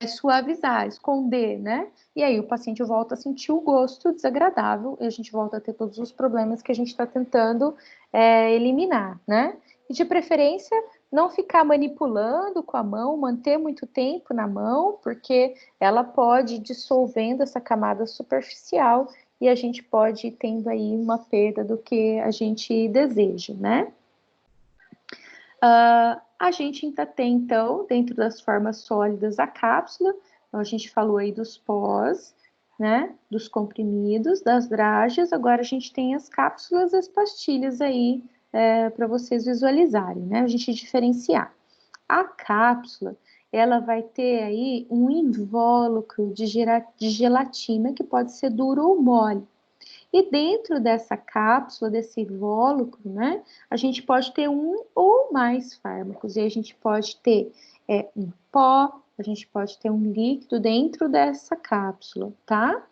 suavizar, esconder, né? E aí o paciente volta a sentir o gosto desagradável e a gente volta a ter todos os problemas que a gente está tentando eliminar, né? E de preferência, não ficar manipulando com a mão, manter muito tempo na mão, porque ela pode ir dissolvendo essa camada superficial e a gente pode ir tendo aí uma perda do que a gente deseja, né? A gente ainda tem, então, dentro das formas sólidas, a cápsula. Então, a gente falou aí dos pós, né? Dos comprimidos, das drágeas. Agora, a gente tem as cápsulas e as pastilhas aí para vocês visualizarem, né? A gente diferenciar. A cápsula, ela vai ter aí um invólucro de gelatina que pode ser duro ou mole. E dentro dessa cápsula, desse invólucro, né, a gente pode ter um ou mais fármacos. E a gente pode ter um pó, a gente pode ter um líquido dentro dessa cápsula, tá?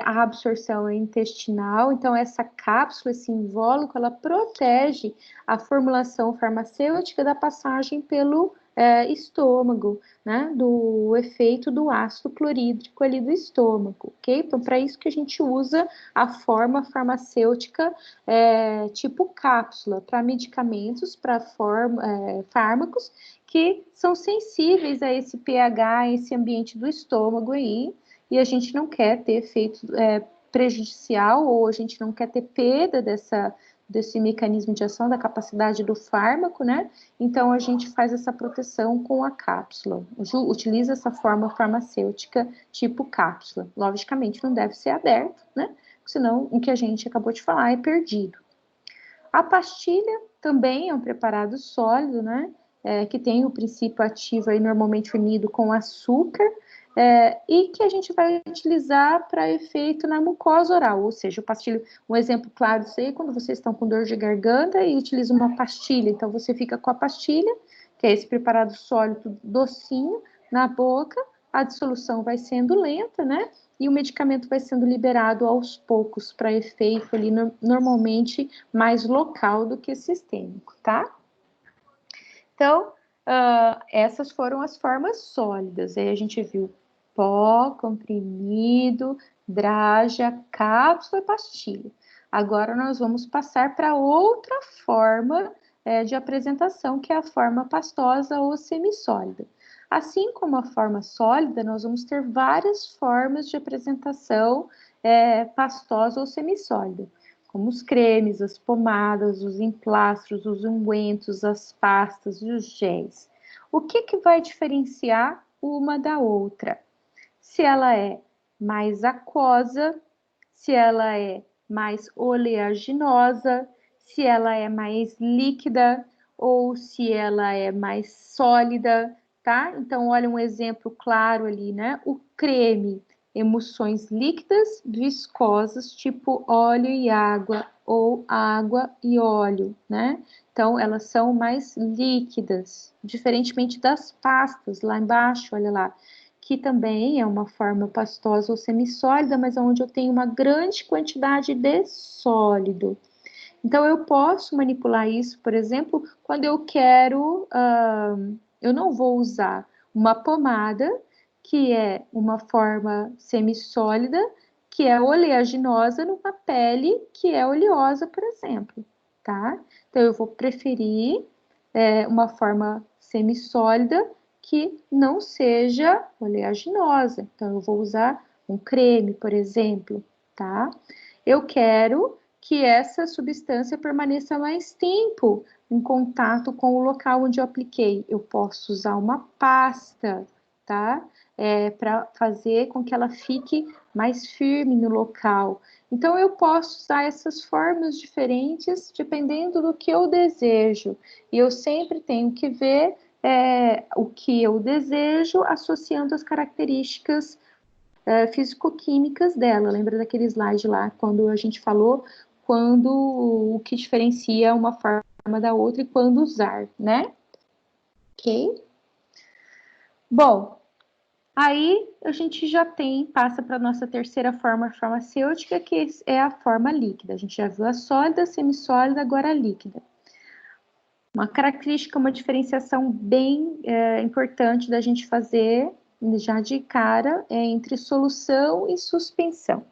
A absorção é intestinal, então essa cápsula, esse invólucro, ela protege a formulação farmacêutica da passagem pelo estômago, né, do efeito do ácido clorídrico ali do estômago, ok? Então, para isso que a gente usa a forma farmacêutica tipo cápsula, para medicamentos, para fármacos que são sensíveis a esse pH, a esse ambiente do estômago aí, e a gente não quer ter efeito prejudicial, ou a gente não quer ter perda desse mecanismo de ação, da capacidade do fármaco, né? Então, a gente faz essa proteção com a cápsula, utiliza essa forma farmacêutica tipo cápsula. Logicamente, não deve ser aberto, né? Senão, o que a gente acabou de falar é perdido. A pastilha também é um preparado sólido, né? Que tem o princípio ativo aí normalmente unido com açúcar, e que a gente vai utilizar para efeito na mucosa oral, ou seja, o pastilho, um exemplo claro disso aí é quando vocês estão com dor de garganta e utilizam uma pastilha, então você fica com a pastilha, que é esse preparado sólido docinho, na boca, a dissolução vai sendo lenta, né? E o medicamento vai sendo liberado aos poucos para efeito ali normalmente mais local do que sistêmico, tá? Então, essas foram as formas sólidas. Aí a gente viu pó, comprimido, drágea, cápsula e pastilha. Agora nós vamos passar para outra forma de apresentação, que é a forma pastosa ou semissólida. Assim como a forma sólida, nós vamos ter várias formas de apresentação pastosa ou semissólida, como os cremes, as pomadas, os emplastros, os ungüentos, as pastas e os géis. O que vai diferenciar uma da outra? Se ela é mais aquosa, se ela é mais oleaginosa, se ela é mais líquida ou se ela é mais sólida, tá? Então, olha um exemplo claro ali, né? O creme, emulsões líquidas, viscosas, tipo óleo e água, ou água e óleo, né? Então, elas são mais líquidas, diferentemente das pastas, lá embaixo, olha lá, que também é uma forma pastosa ou semissólida, mas onde eu tenho uma grande quantidade de sólido. Então, eu posso manipular isso, por exemplo, quando eu quero, eu não vou usar uma pomada, que é uma forma semissólida, que é oleaginosa, numa pele que é oleosa, por exemplo, tá? Então, eu vou preferir uma forma semissólida que não seja oleaginosa. Então, eu vou usar um creme, por exemplo, tá? Eu quero que essa substância permaneça mais tempo em contato com o local onde eu apliquei. Eu posso usar uma pasta, tá? Para fazer com que ela fique mais firme no local. Então, eu posso usar essas formas diferentes dependendo do que eu desejo. E eu sempre tenho que ver o que eu desejo associando as características físico-químicas dela. Lembra daquele slide lá, quando a gente falou quando o que diferencia uma forma da outra e quando usar, né? Ok? Bom, aí a gente já passa para a nossa terceira forma farmacêutica, que é a forma líquida. A gente já viu a sólida, a semissólida, agora a líquida. Uma característica, uma diferenciação bem importante da gente fazer já de cara é entre solução e suspensão.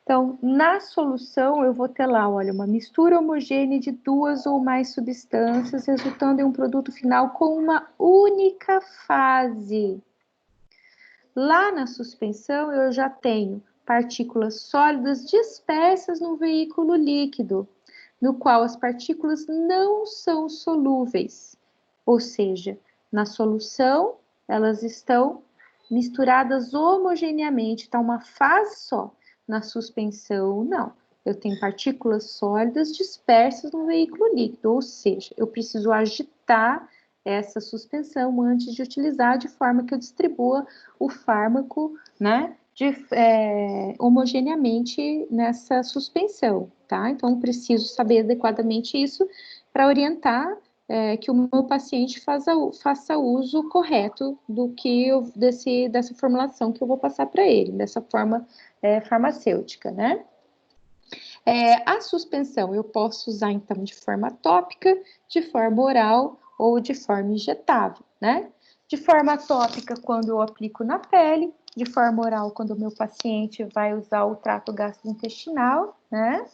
Então, na solução, eu vou ter lá, olha, uma mistura homogênea de duas ou mais substâncias, resultando em um produto final com uma única fase. Lá na suspensão, eu já tenho partículas sólidas dispersas no veículo líquido, no qual as partículas não são solúveis. Ou seja, na solução, elas estão misturadas homogeneamente, está uma fase só. Na suspensão, não. Eu tenho partículas sólidas dispersas no veículo líquido, ou seja, eu preciso agitar essa suspensão antes de utilizar, de forma que eu distribua o fármaco, né, homogeneamente nessa suspensão, tá? Então, preciso saber adequadamente isso para orientar que o meu paciente faça uso correto dessa formulação que eu vou passar para ele, dessa forma farmacêutica, né? A suspensão eu posso usar, então, de forma tópica, de forma oral ou de forma injetável, né? De forma tópica, quando eu aplico na pele, de forma oral, quando o meu paciente vai usar o trato gastrointestinal, né?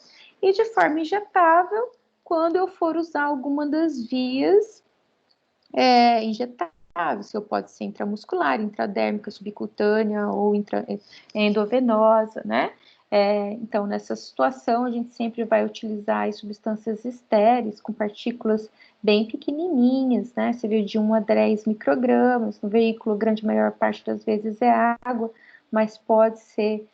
E de forma injetável, quando eu for usar alguma das vias injetáveis, que pode ser intramuscular, intradérmica, subcutânea ou endovenosa, né? Então, nessa situação, a gente sempre vai utilizar as substâncias estéreis com partículas bem pequenininhas, né? Seria de 1 a 10 microgramas. No veículo, a grande maior parte das vezes é água, mas pode ser,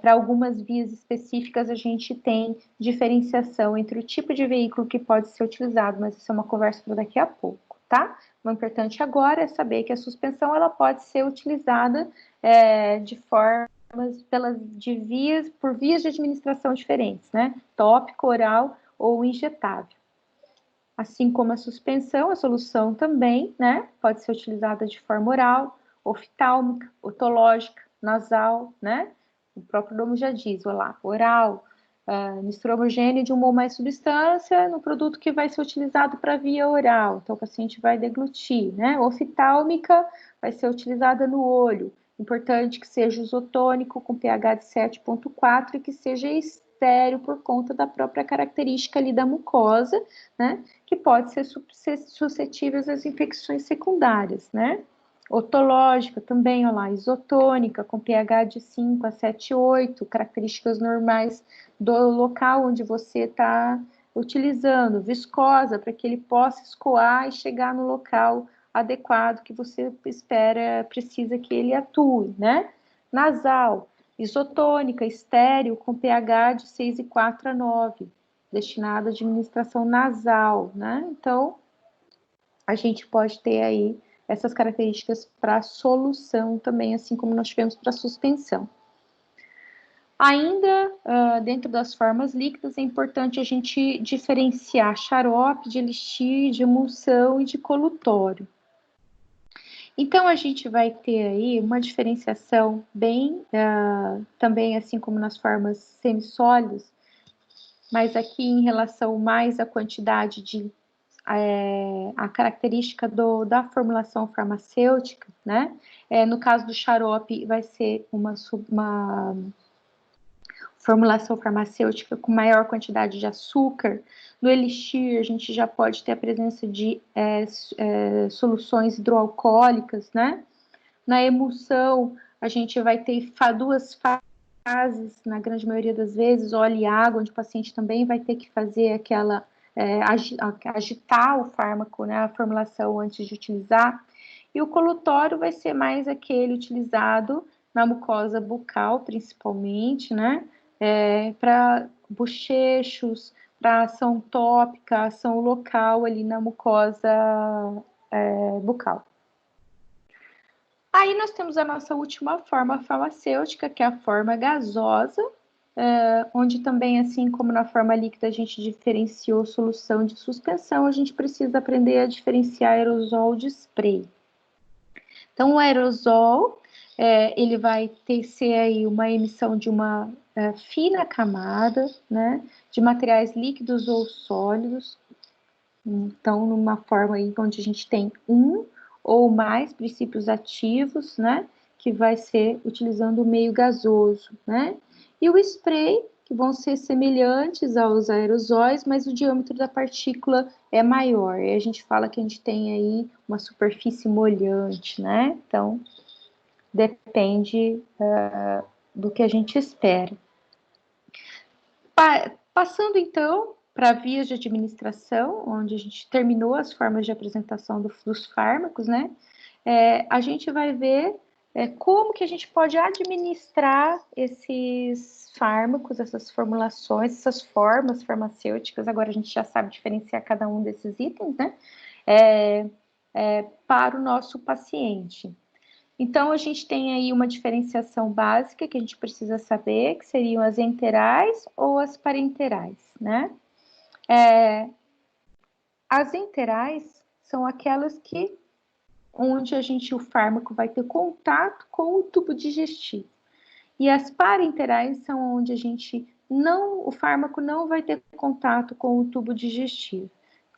para algumas vias específicas, a gente tem diferenciação entre o tipo de veículo que pode ser utilizado, mas isso é uma conversa para daqui a pouco, tá? O importante agora é saber que a suspensão ela pode ser utilizada por vias de administração diferentes, né? Tópico, oral ou injetável. Assim como a suspensão, a solução também, né? Pode ser utilizada de forma oral, oftálmica, otológica, nasal, né? O próprio nome já diz, olha lá, oral, mistura homogênea de uma ou mais substância no produto que vai ser utilizado para via oral. Então, o paciente vai deglutir, né? Oftálmica vai ser utilizada no olho. Importante que seja isotônico com pH de 7,4 e que seja estéril por conta da própria característica ali da mucosa, né? Que pode ser suscetível às infecções secundárias, né? Otológica também, olha lá, isotônica, com pH de 5 a 7,8, características normais do local onde você está utilizando. Viscosa, para que ele possa escoar e chegar no local adequado que você espera, precisa que ele atue, né? Nasal, isotônica, estéril, com pH de 6,4 a 9, destinada à administração nasal, né? Então, a gente pode ter aí essas características para solução também, assim como nós tivemos para suspensão. Ainda, dentro das formas líquidas, é importante a gente diferenciar xarope de elixir, de emulsão e de colutório. Então, a gente vai ter aí uma diferenciação bem, também assim como nas formas semissólidas, mas aqui em relação mais à quantidade de a característica da formulação farmacêutica, né? No caso do xarope, vai ser uma formulação farmacêutica com maior quantidade de açúcar. No elixir, a gente já pode ter a presença de soluções hidroalcoólicas, né? Na emulsão, a gente vai ter duas fases, na grande maioria das vezes, óleo e água, onde o paciente também vai ter que fazer aquela agitar o fármaco, né, a formulação antes de utilizar. E o colutório vai ser mais aquele utilizado na mucosa bucal, principalmente, né, para bochechos, para ação tópica, ação local ali na mucosa bucal. Aí nós temos a nossa última forma farmacêutica, que é a forma gasosa, onde também, assim como na forma líquida a gente diferenciou solução de suspensão, a gente precisa aprender a diferenciar aerosol de spray. Então, o aerosol, ele vai ser aí uma emissão de uma fina camada, né, de materiais líquidos ou sólidos. Então, numa forma aí onde a gente tem um ou mais princípios ativos, né, que vai ser utilizando o meio gasoso, né, e o spray, que vão ser semelhantes aos aerosóis, mas o diâmetro da partícula é maior, e a gente fala que a gente tem aí uma superfície molhante, né, então, depende do que a gente espera. Passando, então, para vias de administração, onde a gente terminou as formas de apresentação dos fármacos, né? A gente vai ver como que a gente pode administrar esses fármacos, essas formulações, essas formas farmacêuticas. Agora a gente já sabe diferenciar cada um desses itens, né? Para o nosso paciente. Então, a gente tem aí uma diferenciação básica que a gente precisa saber, que seriam as enterais ou as parenterais, né? As enterais são aquelas onde o fármaco vai ter contato com o tubo digestivo. E as parenterais são onde o fármaco não vai ter contato com o tubo digestivo.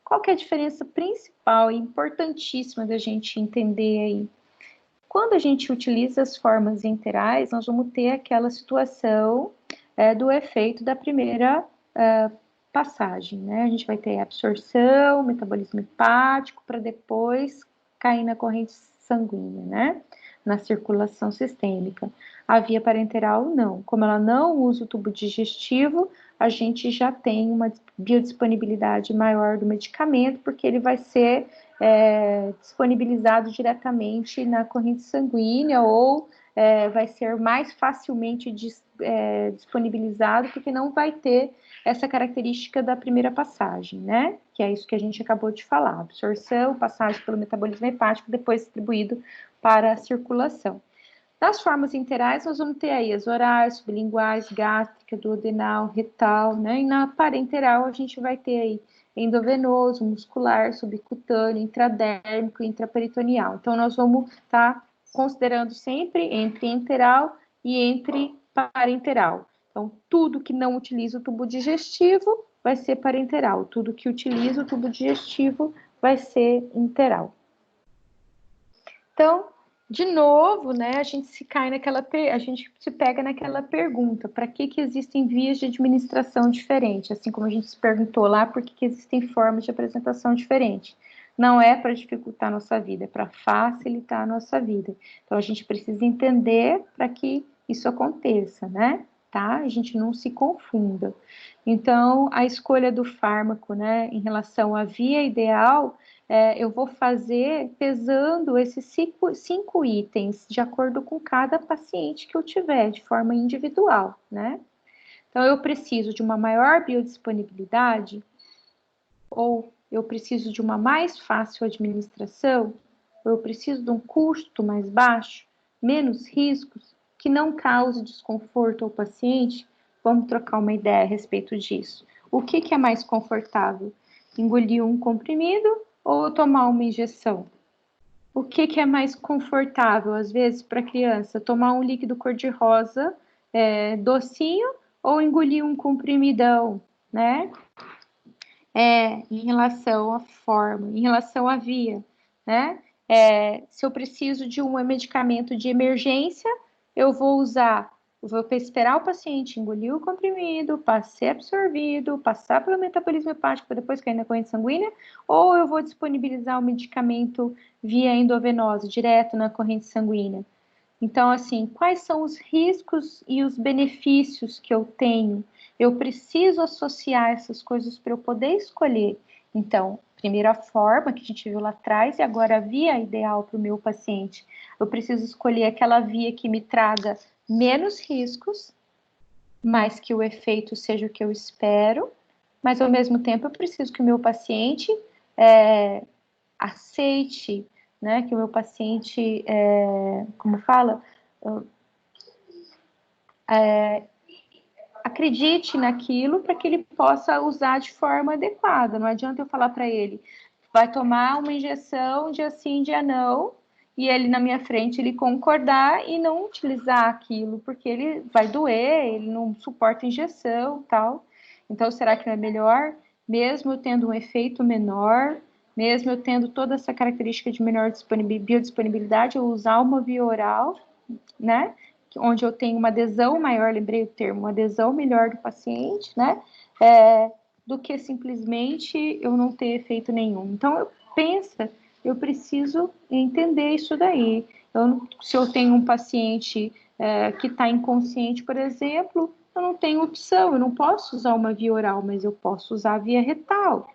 Qual que é a diferença principal e importantíssima da gente entender aí? Quando a gente utiliza as formas enterais, nós vamos ter aquela situação do efeito da primeira passagem, né? A gente vai ter absorção, metabolismo hepático, para depois cair na corrente sanguínea, né? Na circulação sistêmica. A via parenteral, não. Como ela não usa o tubo digestivo, a gente já tem uma biodisponibilidade maior do medicamento, porque ele vai ser disponibilizado diretamente na corrente sanguínea ou vai ser mais facilmente disponibilizado, porque não vai ter essa característica da primeira passagem, né? Que é isso que a gente acabou de falar, absorção, passagem pelo metabolismo hepático, depois distribuído para a circulação. Das formas enterais, nós vamos ter aí as orais, sublinguais, gástrica, duodenal, retal, né? E na parenteral, a gente vai ter aí endovenoso, muscular, subcutâneo, intradérmico e intraperitoneal. Então, nós vamos estar considerando sempre entre enteral e entre parenteral. Então, tudo que não utiliza o tubo digestivo vai ser parenteral, tudo que utiliza o tubo digestivo vai ser enteral. Então, de novo, né, a gente se pega naquela pergunta, para que existem vias de administração diferentes? Assim como a gente se perguntou lá, por que existem formas de apresentação diferentes? Não é para dificultar a nossa vida, é para facilitar a nossa vida. Então, a gente precisa entender para que isso aconteça, né? Tá? A gente não se confunda. Então, a escolha do fármaco, né, em relação à via ideal, eu vou fazer pesando esses cinco itens, de acordo com cada paciente que eu tiver, de forma individual, né? Então, eu preciso de uma maior biodisponibilidade, ou eu preciso de uma mais fácil administração, ou eu preciso de um custo mais baixo, menos riscos, que não cause desconforto ao paciente. Vamos trocar uma ideia a respeito disso. O que é mais confortável? Engolir um comprimido ou tomar uma injeção? O que é mais confortável, às vezes, para a criança? Tomar um líquido cor-de-rosa, docinho, ou engolir um comprimidão, né? Em relação à forma, em relação à via, né? Se eu preciso de um medicamento de emergência, eu vou esperar o paciente engolir o comprimido, para ser absorvido, passar pelo metabolismo hepático para depois cair na corrente sanguínea, ou eu vou disponibilizar o medicamento via endovenosa, direto na corrente sanguínea. Então, assim, quais são os riscos e os benefícios que eu tenho? Eu preciso associar essas coisas para eu poder escolher. Então, primeiro a forma que a gente viu lá atrás e agora a via ideal para o meu paciente. Eu preciso escolher aquela via que me traga menos riscos, mas que o efeito seja o que eu espero, mas ao mesmo tempo eu preciso que o meu paciente aceite, né, que o meu paciente, como fala, acredite naquilo para que ele possa usar de forma adequada. Não adianta eu falar para ele, vai tomar uma injeção dia sim, dia não, e ele na minha frente ele concordar e não utilizar aquilo, porque ele vai doer, ele não suporta injeção, tal. Então, será que não é melhor, mesmo eu tendo um efeito menor, mesmo eu tendo toda essa característica de menor biodisponibilidade, eu usar uma via oral, né? Onde eu tenho uma adesão maior, lembrei o termo, uma adesão melhor do paciente, né? Do que simplesmente eu não ter efeito nenhum. Então, eu preciso entender isso daí. Se eu tenho um paciente que está inconsciente, por exemplo, eu não tenho opção, eu não posso usar uma via oral, mas eu posso usar a via retal.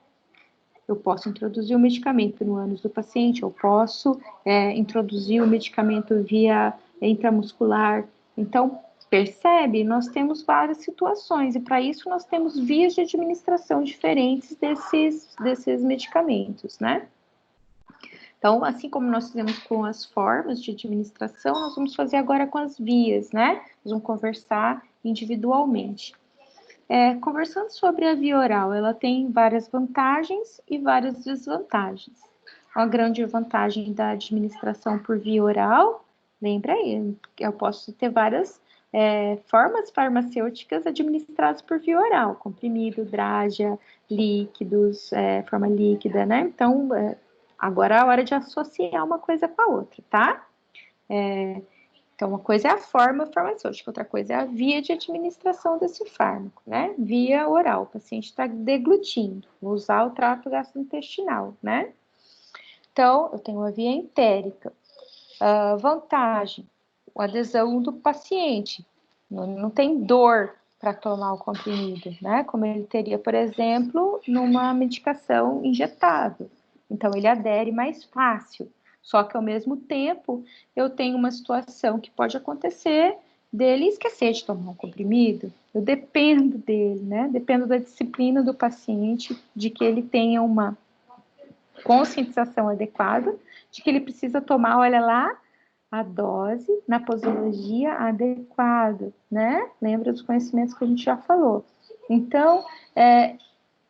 Eu posso introduzir o medicamento no ânus do paciente, eu posso introduzir o medicamento via intramuscular. Então, percebe? Nós temos várias situações e para isso nós temos vias de administração diferentes desses medicamentos, né? Então, assim como nós fizemos com as formas de administração, nós vamos fazer agora com as vias, né? Nós vamos conversar individualmente. Conversando sobre a via oral, ela tem várias vantagens e várias desvantagens. A grande vantagem da administração por via oral, lembra aí, eu posso ter várias formas farmacêuticas administradas por via oral, comprimido, drágia, líquidos, forma líquida, né? Então, agora é a hora de associar uma coisa com a outra, tá? Então, uma coisa é a forma farmacêutica, outra coisa é a via de administração desse fármaco, né? Via oral, o paciente está deglutindo, vou usar o trato gastrointestinal, né? Então, eu tenho a via entérica. Vantagem, a adesão do paciente, não tem dor para tomar o comprimido, né? Como ele teria, por exemplo, numa medicação injetável. Então, ele adere mais fácil. Só que, ao mesmo tempo, eu tenho uma situação que pode acontecer dele esquecer de tomar um comprimido. Eu dependo dele, né? Dependo da disciplina do paciente, de que ele tenha uma conscientização adequada, de que ele precisa tomar, olha lá, a dose na posologia adequada, né? Lembra dos conhecimentos que a gente já falou. Então,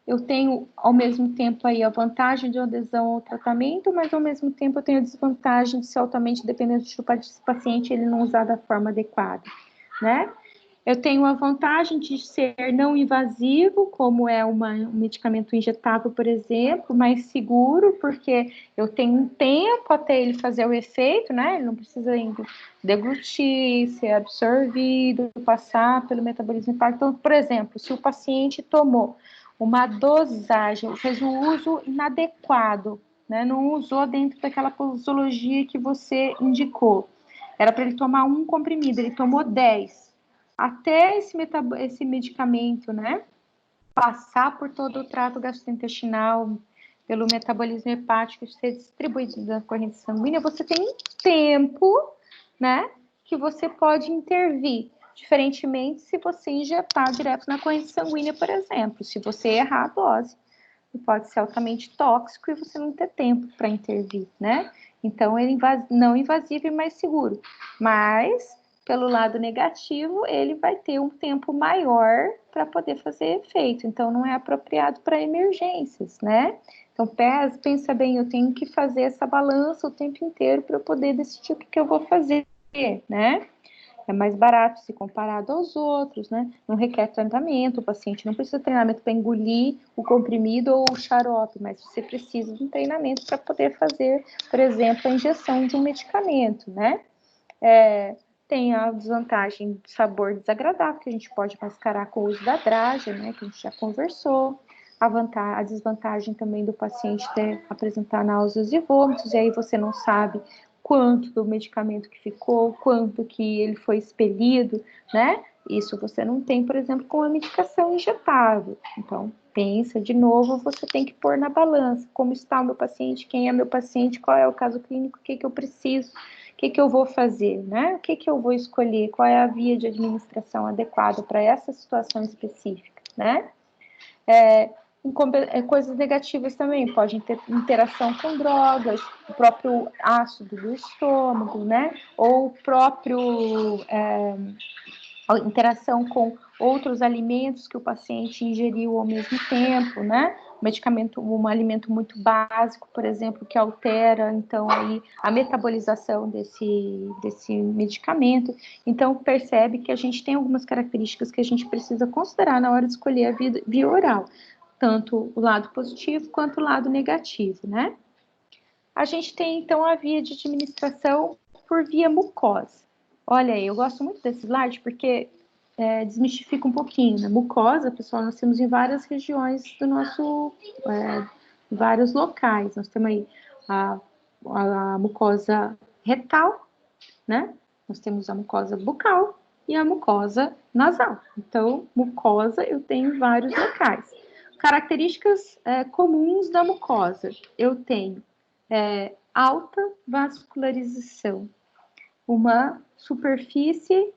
eu tenho, ao mesmo tempo, aí a vantagem de adesão ao tratamento, mas, ao mesmo tempo, eu tenho a desvantagem de ser altamente dependente do paciente ele não usar da forma adequada, né? Eu tenho a vantagem de ser não invasivo, como é um medicamento injetável, por exemplo, mais seguro, porque eu tenho um tempo até ele fazer o efeito, né? Ele não precisa ainda deglutir, ser absorvido, passar pelo metabolismo hepático. Então, por exemplo, se o paciente tomou uma dosagem, fez um uso inadequado né? Não usou dentro daquela posologia que você indicou. Era para ele tomar um comprimido, ele tomou 10. Até esse medicamento, né, passar por todo o trato gastrointestinal, pelo metabolismo hepático, ser distribuído na corrente sanguínea, você tem um tempo, né, que você pode intervir. Diferentemente se você injetar direto na corrente sanguínea, por exemplo. Se você errar a dose, pode ser altamente tóxico e você não ter tempo para intervir, né? Então, ele não invasivo e mais seguro. Mas, pelo lado negativo, ele vai ter um tempo maior para poder fazer efeito. Então, não é apropriado para emergências, né? Então, pensa bem, eu tenho que fazer essa balança o tempo inteiro para eu poder decidir o que eu vou fazer, né? É mais barato se comparado aos outros, né? Não requer tratamento, o paciente não precisa de treinamento para engolir o comprimido ou o xarope, mas você precisa de um treinamento para poder fazer, por exemplo, a injeção de um medicamento, né? Tem a desvantagem de sabor desagradável, que a gente pode mascarar com o uso da drágia, né? Que a gente já conversou. A desvantagem também do paciente apresentar náuseas e vômitos, e aí você não sabe quanto do medicamento que ficou, quanto que ele foi expelido, né? Isso você não tem, por exemplo, com a medicação injetável. Então, pensa de novo, você tem que pôr na balança como está o meu paciente, quem é meu paciente, qual é o caso clínico, o que eu preciso, o que eu vou fazer, né? O que eu vou escolher, qual é a via de administração adequada para essa situação específica, né? Coisas negativas também, pode ter interação com drogas, o próprio ácido do estômago, né? Ou o próprio a interação com outros alimentos que o paciente ingeriu ao mesmo tempo, né? Um alimento muito básico, por exemplo, que altera, então, aí, a metabolização desse medicamento. Então, percebe que a gente tem algumas características que a gente precisa considerar na hora de escolher a via oral, tanto o lado positivo quanto o lado negativo, né? A gente tem, então, a via de administração por via mucosa. Olha aí, eu gosto muito desse slide porque desmistifica um pouquinho, né? Mucosa, pessoal, nós temos em várias regiões do nosso, vários locais. Nós temos aí a mucosa retal, né? Nós temos a mucosa bucal e a mucosa nasal. Então, mucosa eu tenho em vários locais. Características comuns da mucosa. Eu tenho alta vascularização, uma superfície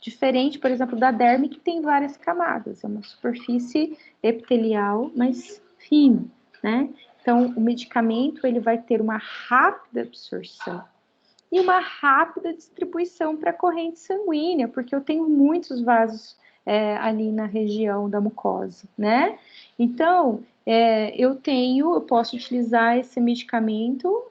diferente, por exemplo, da derme, que tem várias camadas, é uma superfície epitelial mais fina, né? Então, o medicamento, ele vai ter uma rápida absorção e uma rápida distribuição para a corrente sanguínea, porque eu tenho muitos vasos ali na região da mucosa, né? Então, eu posso utilizar esse medicamento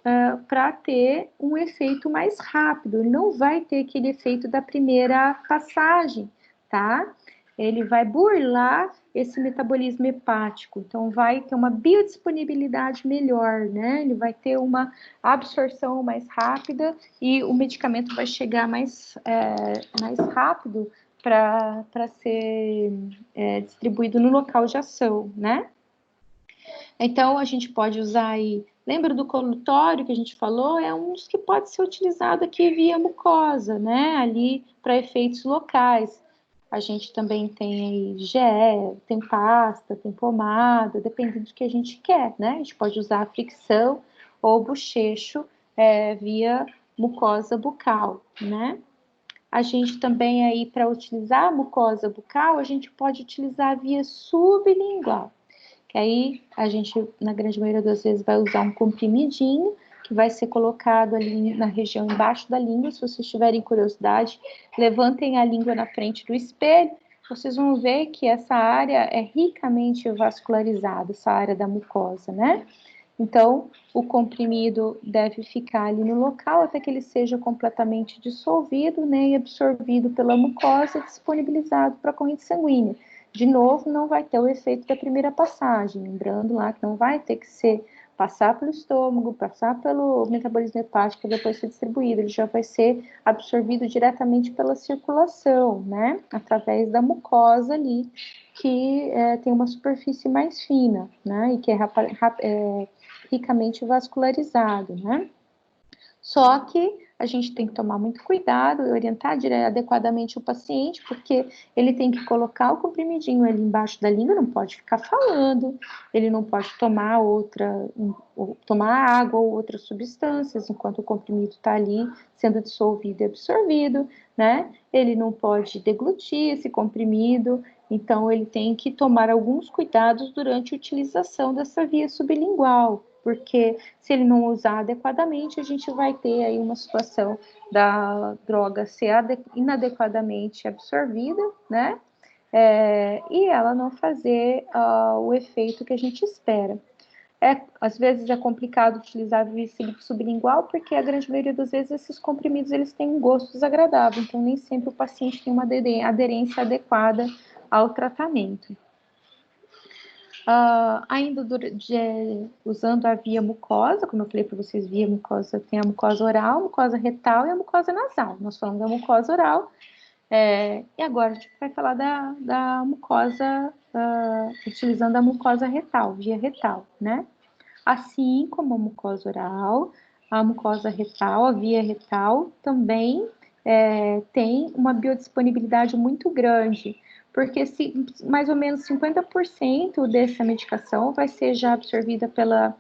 para ter um efeito mais rápido, ele não vai ter aquele efeito da primeira passagem, tá? Ele vai burlar esse metabolismo hepático, então vai ter uma biodisponibilidade melhor, né? Ele vai ter uma absorção mais rápida e o medicamento vai chegar mais rápido para ser distribuído no local de ação, né? Então, a gente pode usar aí, lembra do colutório que a gente falou? É um dos que pode ser utilizado aqui via mucosa, né? Ali para efeitos locais. A gente também tem aí gel, tem pasta, tem pomada, dependendo do que a gente quer, né? A gente pode usar a fricção ou bochecho via mucosa bucal, né? A gente também aí, para utilizar a mucosa bucal, a gente pode utilizar a via sublingual, que aí a gente, na grande maioria das vezes, vai usar um comprimidinho, que vai ser colocado ali na região embaixo da língua. Se vocês tiverem curiosidade, levantem a língua na frente do espelho, vocês vão ver que essa área é ricamente vascularizada, essa área da mucosa, né? Então, o comprimido deve ficar ali no local até que ele seja completamente dissolvido, né, e absorvido pela mucosa e disponibilizado para a corrente sanguínea. De novo, não vai ter o efeito da primeira passagem, lembrando lá que não vai ter que passar pelo estômago, passar pelo metabolismo hepático e depois ser distribuído, ele já vai ser absorvido diretamente pela circulação, né, através da mucosa ali, que tem uma superfície mais fina, né, e que ricamente vascularizado, né? Só que a gente tem que tomar muito cuidado e orientar adequadamente o paciente, porque ele tem que colocar o comprimidinho ali embaixo da língua, não pode ficar falando, ele não pode tomar tomar água ou outras substâncias enquanto o comprimido está ali sendo dissolvido e absorvido, né? Ele não pode deglutir esse comprimido, então ele tem que tomar alguns cuidados durante a utilização dessa via sublingual, porque se ele não usar adequadamente, a gente vai ter aí uma situação da droga ser inadequadamente absorvida, né? E ela não fazer o efeito que a gente espera. Às vezes é complicado utilizar a via sublingual, porque a grande maioria das vezes esses comprimidos eles têm um gosto desagradável, então nem sempre o paciente tem uma aderência adequada ao tratamento. Ainda usando a via mucosa, como eu falei para vocês, via mucosa, tem a mucosa oral, a mucosa retal e a mucosa nasal. Nós falamos da mucosa oral, e agora a gente vai falar da mucosa, utilizando a mucosa retal, via retal, né? Assim como a mucosa oral, a mucosa retal, a via retal, também tem uma biodisponibilidade muito grande, porque mais ou menos 50% dessa medicação vai ser já absorvida pela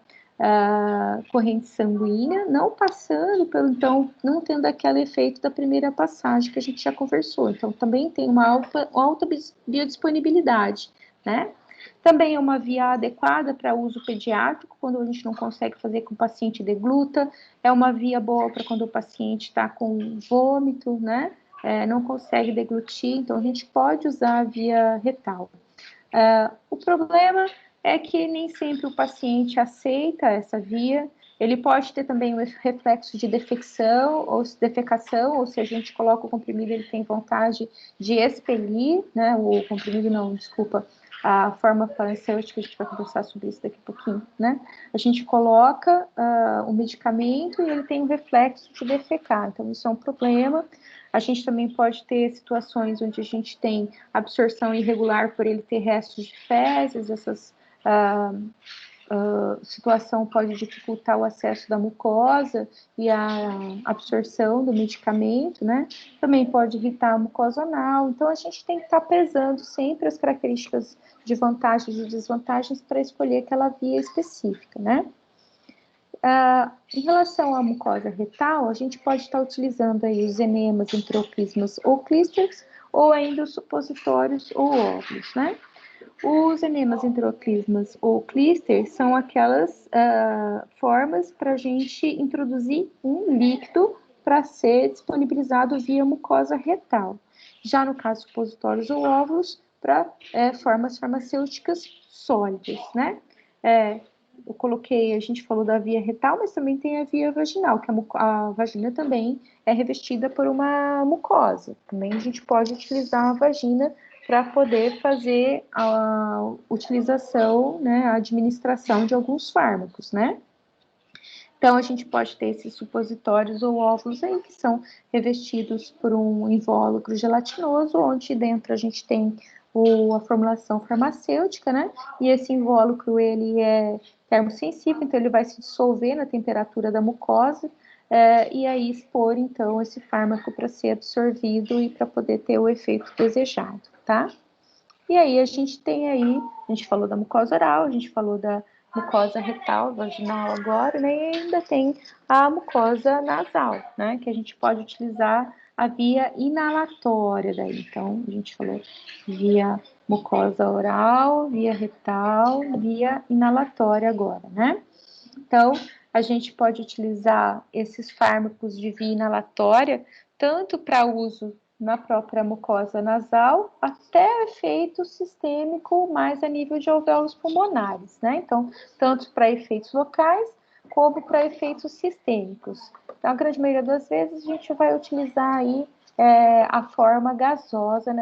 corrente sanguínea, não passando pelo, então, não tendo aquele efeito da primeira passagem que a gente já conversou. Então, também tem uma alta biodisponibilidade, né? Também é uma via adequada para uso pediátrico, quando a gente não consegue fazer com o paciente degluta, é uma via boa para quando o paciente está com vômito, né? Não consegue deglutir, então a gente pode usar a via retal. O problema é que nem sempre o paciente aceita essa via, ele pode ter também um reflexo de defecação, ou se a gente coloca o comprimido, ele tem vontade de expelir, né? O comprimido não, desculpa, a forma farmacêutica, a gente vai conversar sobre isso daqui a pouquinho, né? A gente coloca o medicamento e ele tem um reflexo de defecar, então isso é um problema. A gente também pode ter situações onde a gente tem absorção irregular por ele ter restos de fezes, essas situação pode dificultar o acesso da mucosa e a absorção do medicamento, né? Também pode irritar a mucosa anal. Então, a gente tem que estar pesando sempre as características de vantagens e desvantagens para escolher aquela via específica, né? Em relação à mucosa retal, a gente pode estar utilizando aí os enemas, enteropismas ou clísteres, ou ainda os supositórios ou óvulos, né? Os enemas, enteroclismas ou clíster são aquelas formas para a gente introduzir um líquido para ser disponibilizado via mucosa retal. Já no caso supositórios ou óvulos, para formas farmacêuticas sólidas, né? Eu coloquei, a gente falou da via retal, mas também tem a via vaginal, que a vagina também é revestida por uma mucosa. Também a gente pode utilizar a vagina para poder fazer a utilização, né, a administração de alguns fármacos, né? Então, a gente pode ter esses supositórios ou óvulos aí, que são revestidos por um invólucro gelatinoso, onde dentro a gente tem a formulação farmacêutica, né? E esse invólucro, ele é termosensível, então ele vai se dissolver na temperatura da mucosa, e aí expor, então, esse fármaco para ser absorvido e para poder ter o efeito desejado, tá? E aí a gente tem aí, a gente falou da mucosa oral, a gente falou da mucosa retal, vaginal agora, né? E ainda tem a mucosa nasal, né? Que a gente pode utilizar a via inalatória daí. Então, a gente falou via mucosa oral, via retal, via inalatória agora, né? Então, a gente pode utilizar esses fármacos de via inalatória tanto para uso na própria mucosa nasal, até efeito sistêmico mais a nível de alvéolos pulmonares, né? Então, tanto para efeitos locais, como para efeitos sistêmicos. Então, a grande maioria das vezes, a gente vai utilizar aí a forma gasosa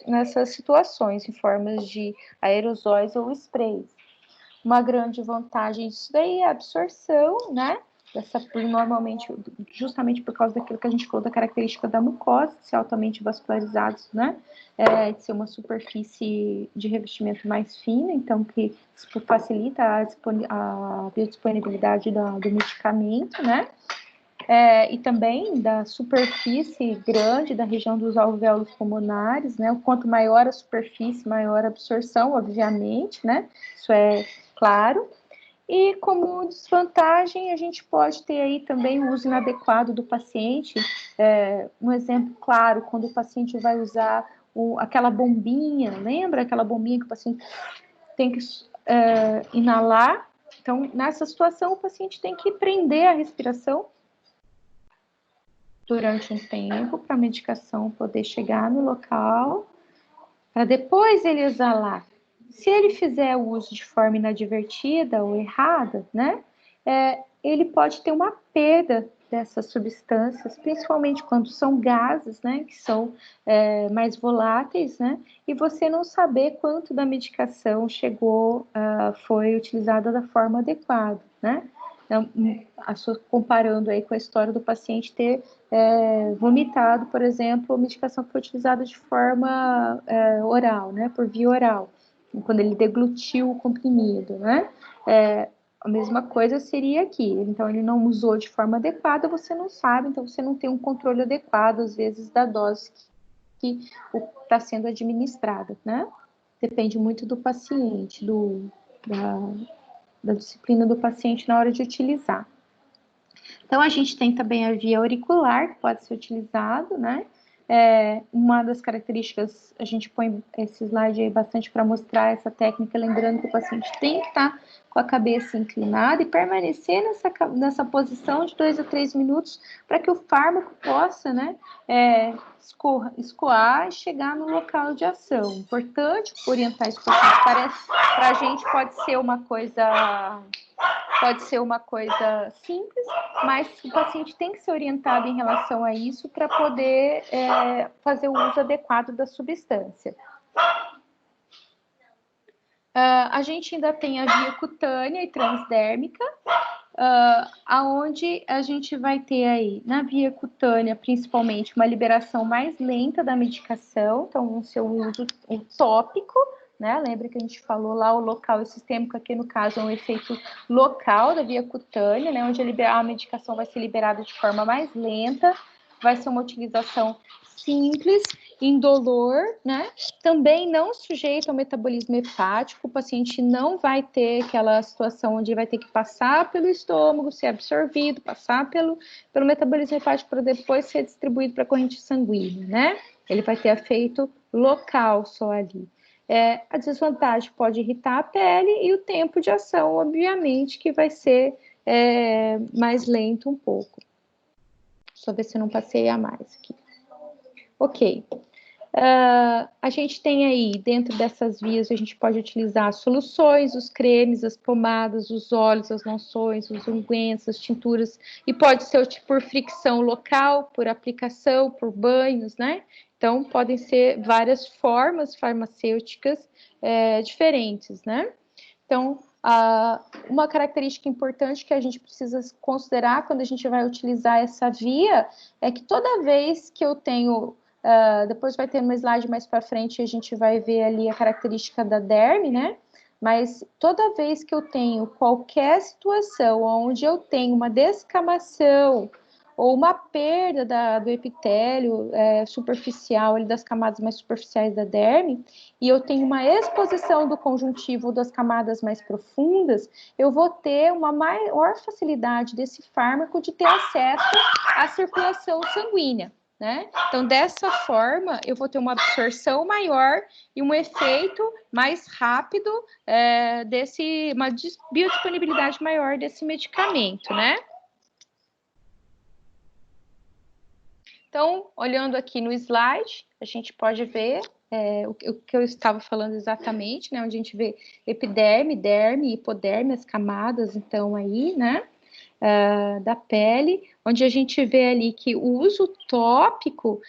nessas situações, em formas de aerosóis ou sprays. Uma grande vantagem disso daí é a absorção, né? normalmente, justamente por causa daquilo que a gente falou, da característica da mucosa, ser altamente vascularizados, né? De ser uma superfície de revestimento mais fina, então que facilita a biodisponibilidade do medicamento, né? E também da superfície grande da região dos alvéolos pulmonares, né? Quanto maior a superfície, maior a absorção, obviamente, né? Isso é claro. E como desvantagem, a gente pode ter aí também o uso inadequado do paciente. Um exemplo claro, quando o paciente vai usar aquela bombinha, lembra aquela bombinha que o paciente tem que inalar? Então, nessa situação, o paciente tem que prender a respiração durante um tempo para a medicação poder chegar no local, para depois ele exalar. Se ele fizer o uso de forma inadvertida ou errada, né, ele pode ter uma perda dessas substâncias, principalmente quando são gases, né, que são mais voláteis, né, e você não saber quanto da medicação foi utilizada da forma adequada, né. Então, comparando aí com a história do paciente ter vomitado, por exemplo, a medicação que foi utilizada de forma oral, né, por via oral, quando ele deglutiu o comprimido, né? A mesma coisa seria aqui. Então, ele não usou de forma adequada, você não sabe, então você não tem um controle adequado, às vezes, da dose que está sendo administrada, né? Depende muito do paciente, da disciplina do paciente na hora de utilizar. Então, a gente tem também a via auricular, que pode ser utilizado, né? Uma das características, a gente põe esse slide aí bastante para mostrar essa técnica, lembrando que o paciente tem que estar com a cabeça inclinada e permanecer nessa posição de 2 a 3 minutos para que o fármaco possa, né, escoar e chegar no local de ação. Importante orientar esse paciente. Para a gente pode ser uma coisa simples, mas o paciente tem que ser orientado em relação a isso para poder fazer o uso adequado da substância. A gente ainda tem a via cutânea e transdérmica, aonde a gente vai ter aí, na via cutânea, principalmente, uma liberação mais lenta da medicação, então, o seu uso tópico, né? Lembra que a gente falou lá o local e sistêmico, aqui no caso é um efeito local da via cutânea, né? Onde a medicação vai ser liberada de forma mais lenta, vai ser uma utilização simples, indolor, né? Também não sujeito ao metabolismo hepático, o paciente não vai ter aquela situação onde vai ter que passar pelo estômago, ser absorvido, passar pelo metabolismo hepático para depois ser distribuído para a corrente sanguínea, né? Ele vai ter efeito local só ali. A desvantagem pode irritar a pele e o tempo de ação, obviamente, que vai ser mais lento um pouco. Só ver se eu não passei a mais aqui. Ok. A gente tem aí, dentro dessas vias, a gente pode utilizar as soluções, os cremes, as pomadas, os óleos, as loções, os ungüentos, as tinturas, e pode ser por fricção local, por aplicação, por banhos, né? Então, podem ser várias formas farmacêuticas diferentes, né? Então, uma característica importante que a gente precisa considerar quando a gente vai utilizar essa via é que toda vez que eu tenho... depois vai ter no slide mais para frente, a gente vai ver ali a característica da derme, né? Mas toda vez que eu tenho qualquer situação onde eu tenho uma descamação ou uma perda do epitélio superficial, ali, das camadas mais superficiais da derme, e eu tenho uma exposição do conjuntivo das camadas mais profundas, eu vou ter uma maior facilidade desse fármaco de ter acesso à circulação sanguínea. Né? Então, dessa forma, eu vou ter uma absorção maior e um efeito mais rápido, uma biodisponibilidade maior desse medicamento, né? Então, olhando aqui no slide, a gente pode ver o que eu estava falando exatamente, né? Onde a gente vê epiderme, derme, hipoderme, as camadas, então, aí, né? Da pele, onde a gente vê ali que o uso tópico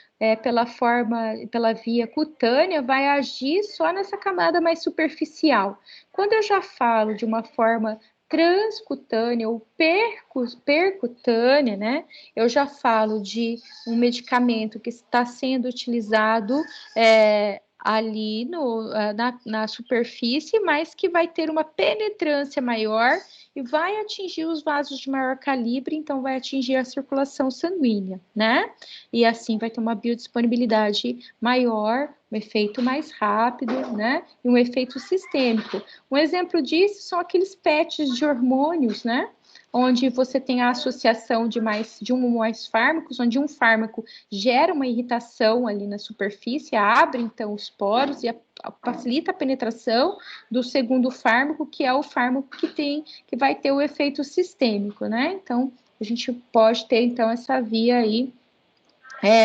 pela via cutânea vai agir só nessa camada mais superficial. Quando eu já falo de uma forma transcutânea ou percutânea, né? Eu já falo de um medicamento que está sendo utilizado ali na superfície, mas que vai ter uma penetrância maior e vai atingir os vasos de maior calibre, então vai atingir a circulação sanguínea, né? E assim vai ter uma biodisponibilidade maior, um efeito mais rápido, né? E um efeito sistêmico. Um exemplo disso são aqueles PETs de hormônios, né? Onde você tem a associação de um ou mais fármacos, onde um fármaco gera uma irritação ali na superfície, abre então os poros e facilita a penetração do segundo fármaco, que é o fármaco que vai ter o efeito sistêmico, né? Então, a gente pode ter então essa via aí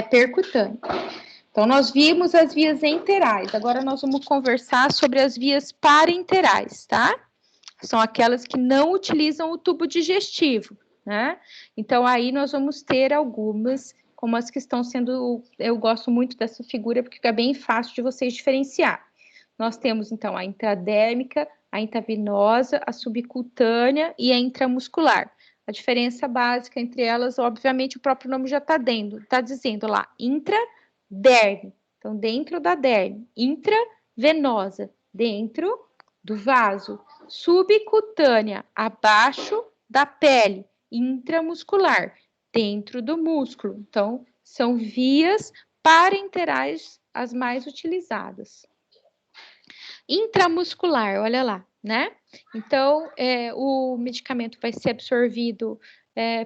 percutânea. Então, nós vimos as vias enterais, agora nós vamos conversar sobre as vias parenterais, tá? São aquelas que não utilizam o tubo digestivo, né? Então, aí nós vamos ter algumas, como as que estão sendo... Eu gosto muito dessa figura, porque fica bem fácil de vocês diferenciar. Nós temos, então, a intradérmica, a intravenosa, a subcutânea e a intramuscular. A diferença básica entre elas, obviamente, o próprio nome já está dizendo lá, intraderme. Então, dentro da derme. Intravenosa, dentro do vaso. Subcutânea, abaixo da pele. Intramuscular, dentro do músculo. Então, são vias parenterais as mais utilizadas. Intramuscular, olha lá, né? Então, o medicamento vai ser absorvido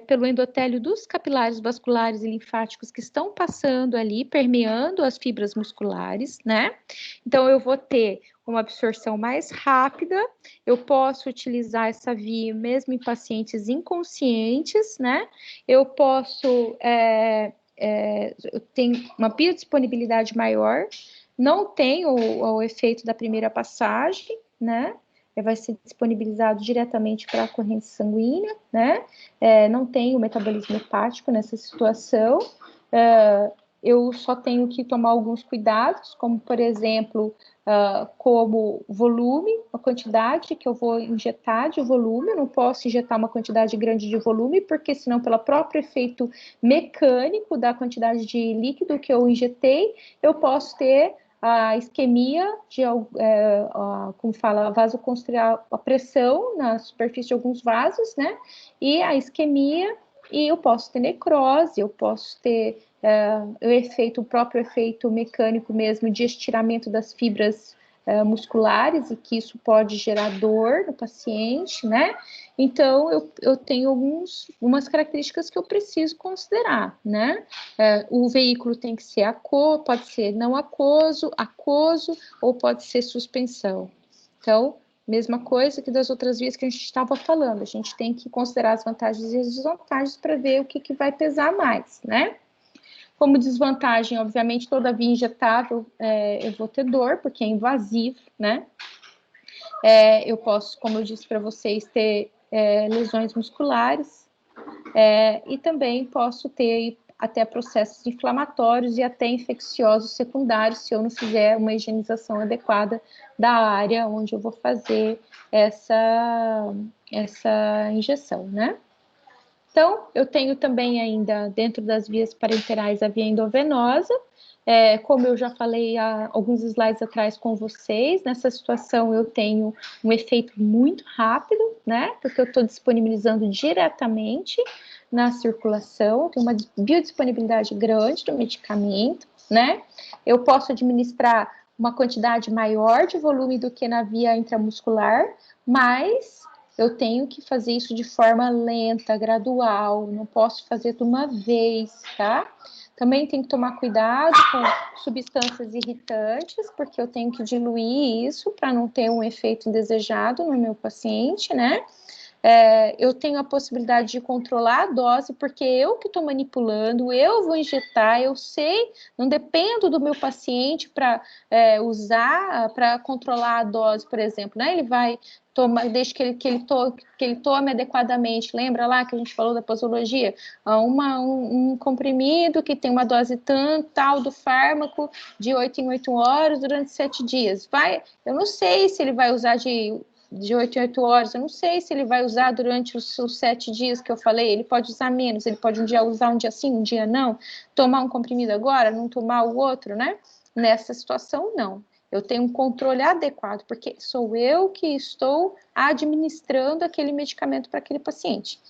pelo endotélio dos capilares vasculares e linfáticos que estão passando ali, permeando as fibras musculares, né? Então, eu vou ter uma absorção mais rápida, eu posso utilizar essa via mesmo em pacientes inconscientes, né? Eu posso, eu tenho uma biodisponibilidade maior, não tem o efeito da primeira passagem, né? Vai ser disponibilizado diretamente para a corrente sanguínea, né? Não tem o metabolismo hepático nessa situação. Eu só tenho que tomar alguns cuidados, como, por exemplo, como volume, a quantidade que eu vou injetar de volume. Eu não posso injetar uma quantidade grande de volume, porque senão, pelo próprio efeito mecânico da quantidade de líquido que eu injetei, eu posso ter a isquemia, como fala, vasoconstrial, a pressão na superfície de alguns vasos, né? E a isquemia, e eu posso ter necrose, eu posso ter o próprio efeito mecânico mesmo de estiramento das fibras musculares, e que isso pode gerar dor no paciente, né? Então, eu tenho algumas características que eu preciso considerar, né? O veículo tem que ser pode ser não aquoso, ou pode ser suspensão. Então, mesma coisa que das outras vias que a gente estava falando, a gente tem que considerar as vantagens e as desvantagens para ver o que vai pesar mais, né? Como desvantagem, obviamente, toda via injetável eu vou ter dor, porque é invasivo, né? Eu posso, como eu disse para vocês, ter lesões musculares, e também posso ter até processos inflamatórios e até infecciosos secundários, se eu não fizer uma higienização adequada da área onde eu vou fazer essa injeção, né? Então, eu tenho também ainda, dentro das vias parenterais, a via endovenosa. Como eu já falei há alguns slides atrás com vocês, nessa situação eu tenho um efeito muito rápido, né? Porque eu estou disponibilizando diretamente na circulação, tem uma biodisponibilidade grande do medicamento, né? Eu posso administrar uma quantidade maior de volume do que na via intramuscular, mas eu tenho que fazer isso de forma lenta, gradual, não posso fazer de uma vez, tá? Também tem que tomar cuidado com substâncias irritantes, porque eu tenho que diluir isso para não ter um efeito indesejado no meu paciente, né? Eu tenho a possibilidade de controlar a dose, porque eu que estou manipulando, eu vou injetar, eu sei, não dependo do meu paciente para usar, para controlar a dose, por exemplo, né? Ele vai tomar, desde que ele tome adequadamente. Lembra lá que a gente falou da posologia? Um comprimido que tem uma dose tal do fármaco de 8 em 8 horas durante 7 dias. Eu não sei se ele vai usar de de 8 em 8 horas, eu não sei se ele vai usar durante os 7 dias que eu falei, ele pode usar menos, ele pode um dia usar um dia sim, um dia não, tomar um comprimido agora, não tomar o outro, né? Nessa situação, não. Eu tenho um controle adequado, porque sou eu que estou administrando aquele medicamento para aquele paciente.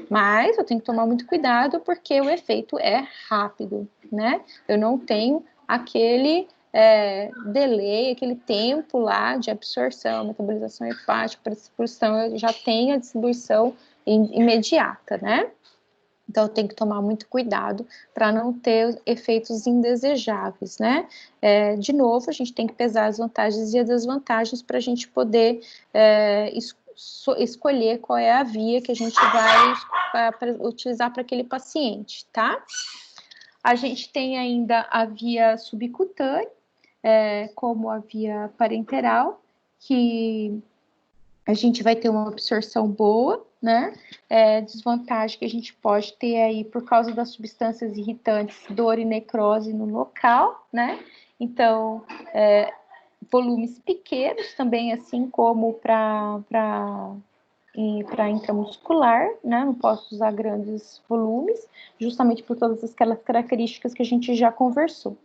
Mas eu tenho que tomar muito cuidado, porque o efeito é rápido, né? Eu não tenho aquele delay, aquele tempo lá de absorção, metabolização hepática, para distribuição, eu já tenho a distribuição imediata, né? Então, tem que tomar muito cuidado para não ter efeitos indesejáveis, né? De novo, a gente tem que pesar as vantagens e as desvantagens para a gente poder escolher qual é a via que a gente vai utilizar para aquele paciente, tá? A gente tem ainda a via subcutânea, como a via parenteral, que a gente vai ter uma absorção boa, né? Desvantagem que a gente pode ter aí por causa das substâncias irritantes, dor e necrose no local, né? Então, volumes pequenos também, assim como para intramuscular, né? Não posso usar grandes volumes, justamente por todas aquelas características que a gente já conversou.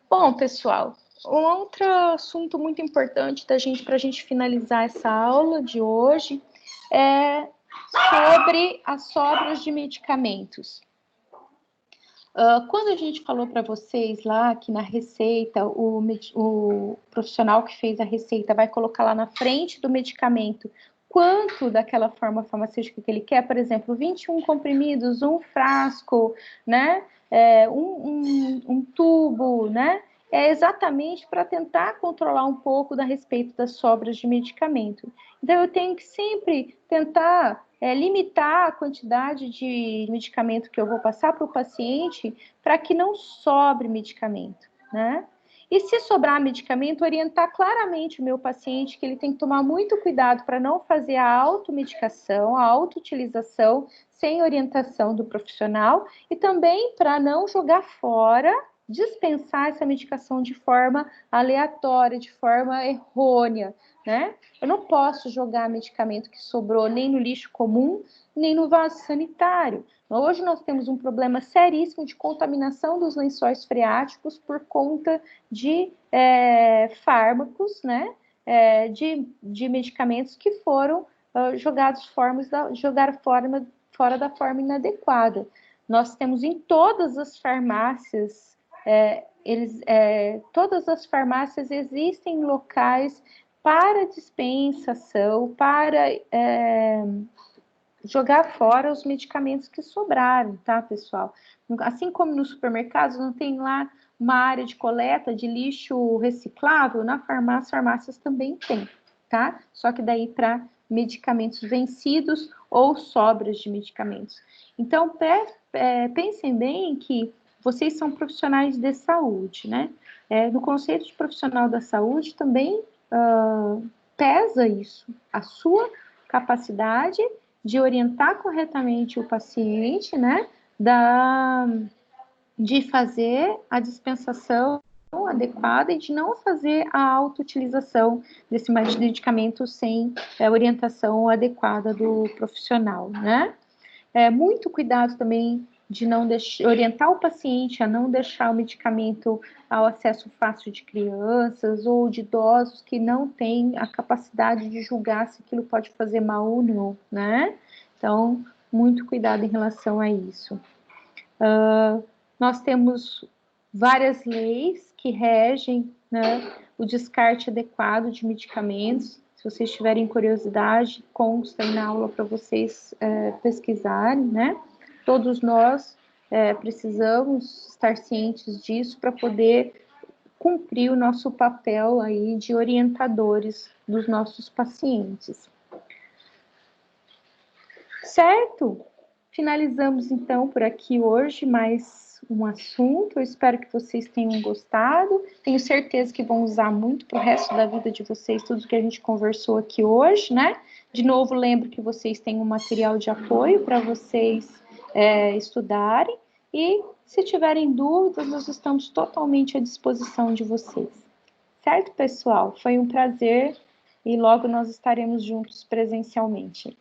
Bom, pessoal, um outro assunto muito importante para a gente finalizar essa aula de hoje é sobre as sobras de medicamentos. Quando a gente falou para vocês lá que na receita, o profissional que fez a receita vai colocar lá na frente do medicamento quanto daquela forma farmacêutica que ele quer, por exemplo, 21 comprimidos, um frasco, né? Um tubo, né? É exatamente para tentar controlar um pouco a respeito das sobras de medicamento. Então, eu tenho que sempre tentar limitar a quantidade de medicamento que eu vou passar para o paciente para que não sobre medicamento, né? E se sobrar medicamento, orientar claramente o meu paciente que ele tem que tomar muito cuidado para não fazer a automedicação, a autoutilização sem orientação do profissional e também para não jogar fora, dispensar essa medicação de forma aleatória, de forma errônea, né? Eu não posso jogar medicamento que sobrou nem no lixo comum, nem no vaso sanitário. Hoje nós temos um problema seríssimo de contaminação dos lençóis freáticos por conta de fármacos, né? De medicamentos que foram jogados fora da forma inadequada. Nós temos em todas as farmácias, todas as farmácias existem locais para dispensação, para jogar fora os medicamentos que sobraram, tá, pessoal? Assim como no supermercado, não tem lá uma área de coleta de lixo reciclável, na farmácia, farmácias também tem, tá? Só que daí para medicamentos vencidos ou sobras de medicamentos. Então, pensem bem que vocês são profissionais de saúde, né? No conceito de profissional da saúde também pesa isso, a sua capacidade de orientar corretamente o paciente, né, de fazer a dispensação adequada e de não fazer a autoutilização desse medicamento sem orientação adequada do profissional, né? Muito cuidado também de não orientar o paciente a não deixar o medicamento ao acesso fácil de crianças ou de idosos que não têm a capacidade de julgar se aquilo pode fazer mal ou não, né? Então, muito cuidado em relação a isso. Nós temos várias leis que regem, né, o descarte adequado de medicamentos. Se vocês tiverem curiosidade, consta aí na aula para vocês pesquisarem, né? Todos nós precisamos estar cientes disso para poder cumprir o nosso papel aí de orientadores dos nossos pacientes. Certo? Finalizamos então por aqui hoje mais um assunto. Eu espero que vocês tenham gostado. Tenho certeza que vão usar muito para o resto da vida de vocês tudo que a gente conversou aqui hoje, né? De novo, lembro que vocês têm um material de apoio para vocês estudarem. E se tiverem dúvidas, nós estamos totalmente à disposição de vocês. Certo, pessoal? Foi um prazer e logo nós estaremos juntos presencialmente.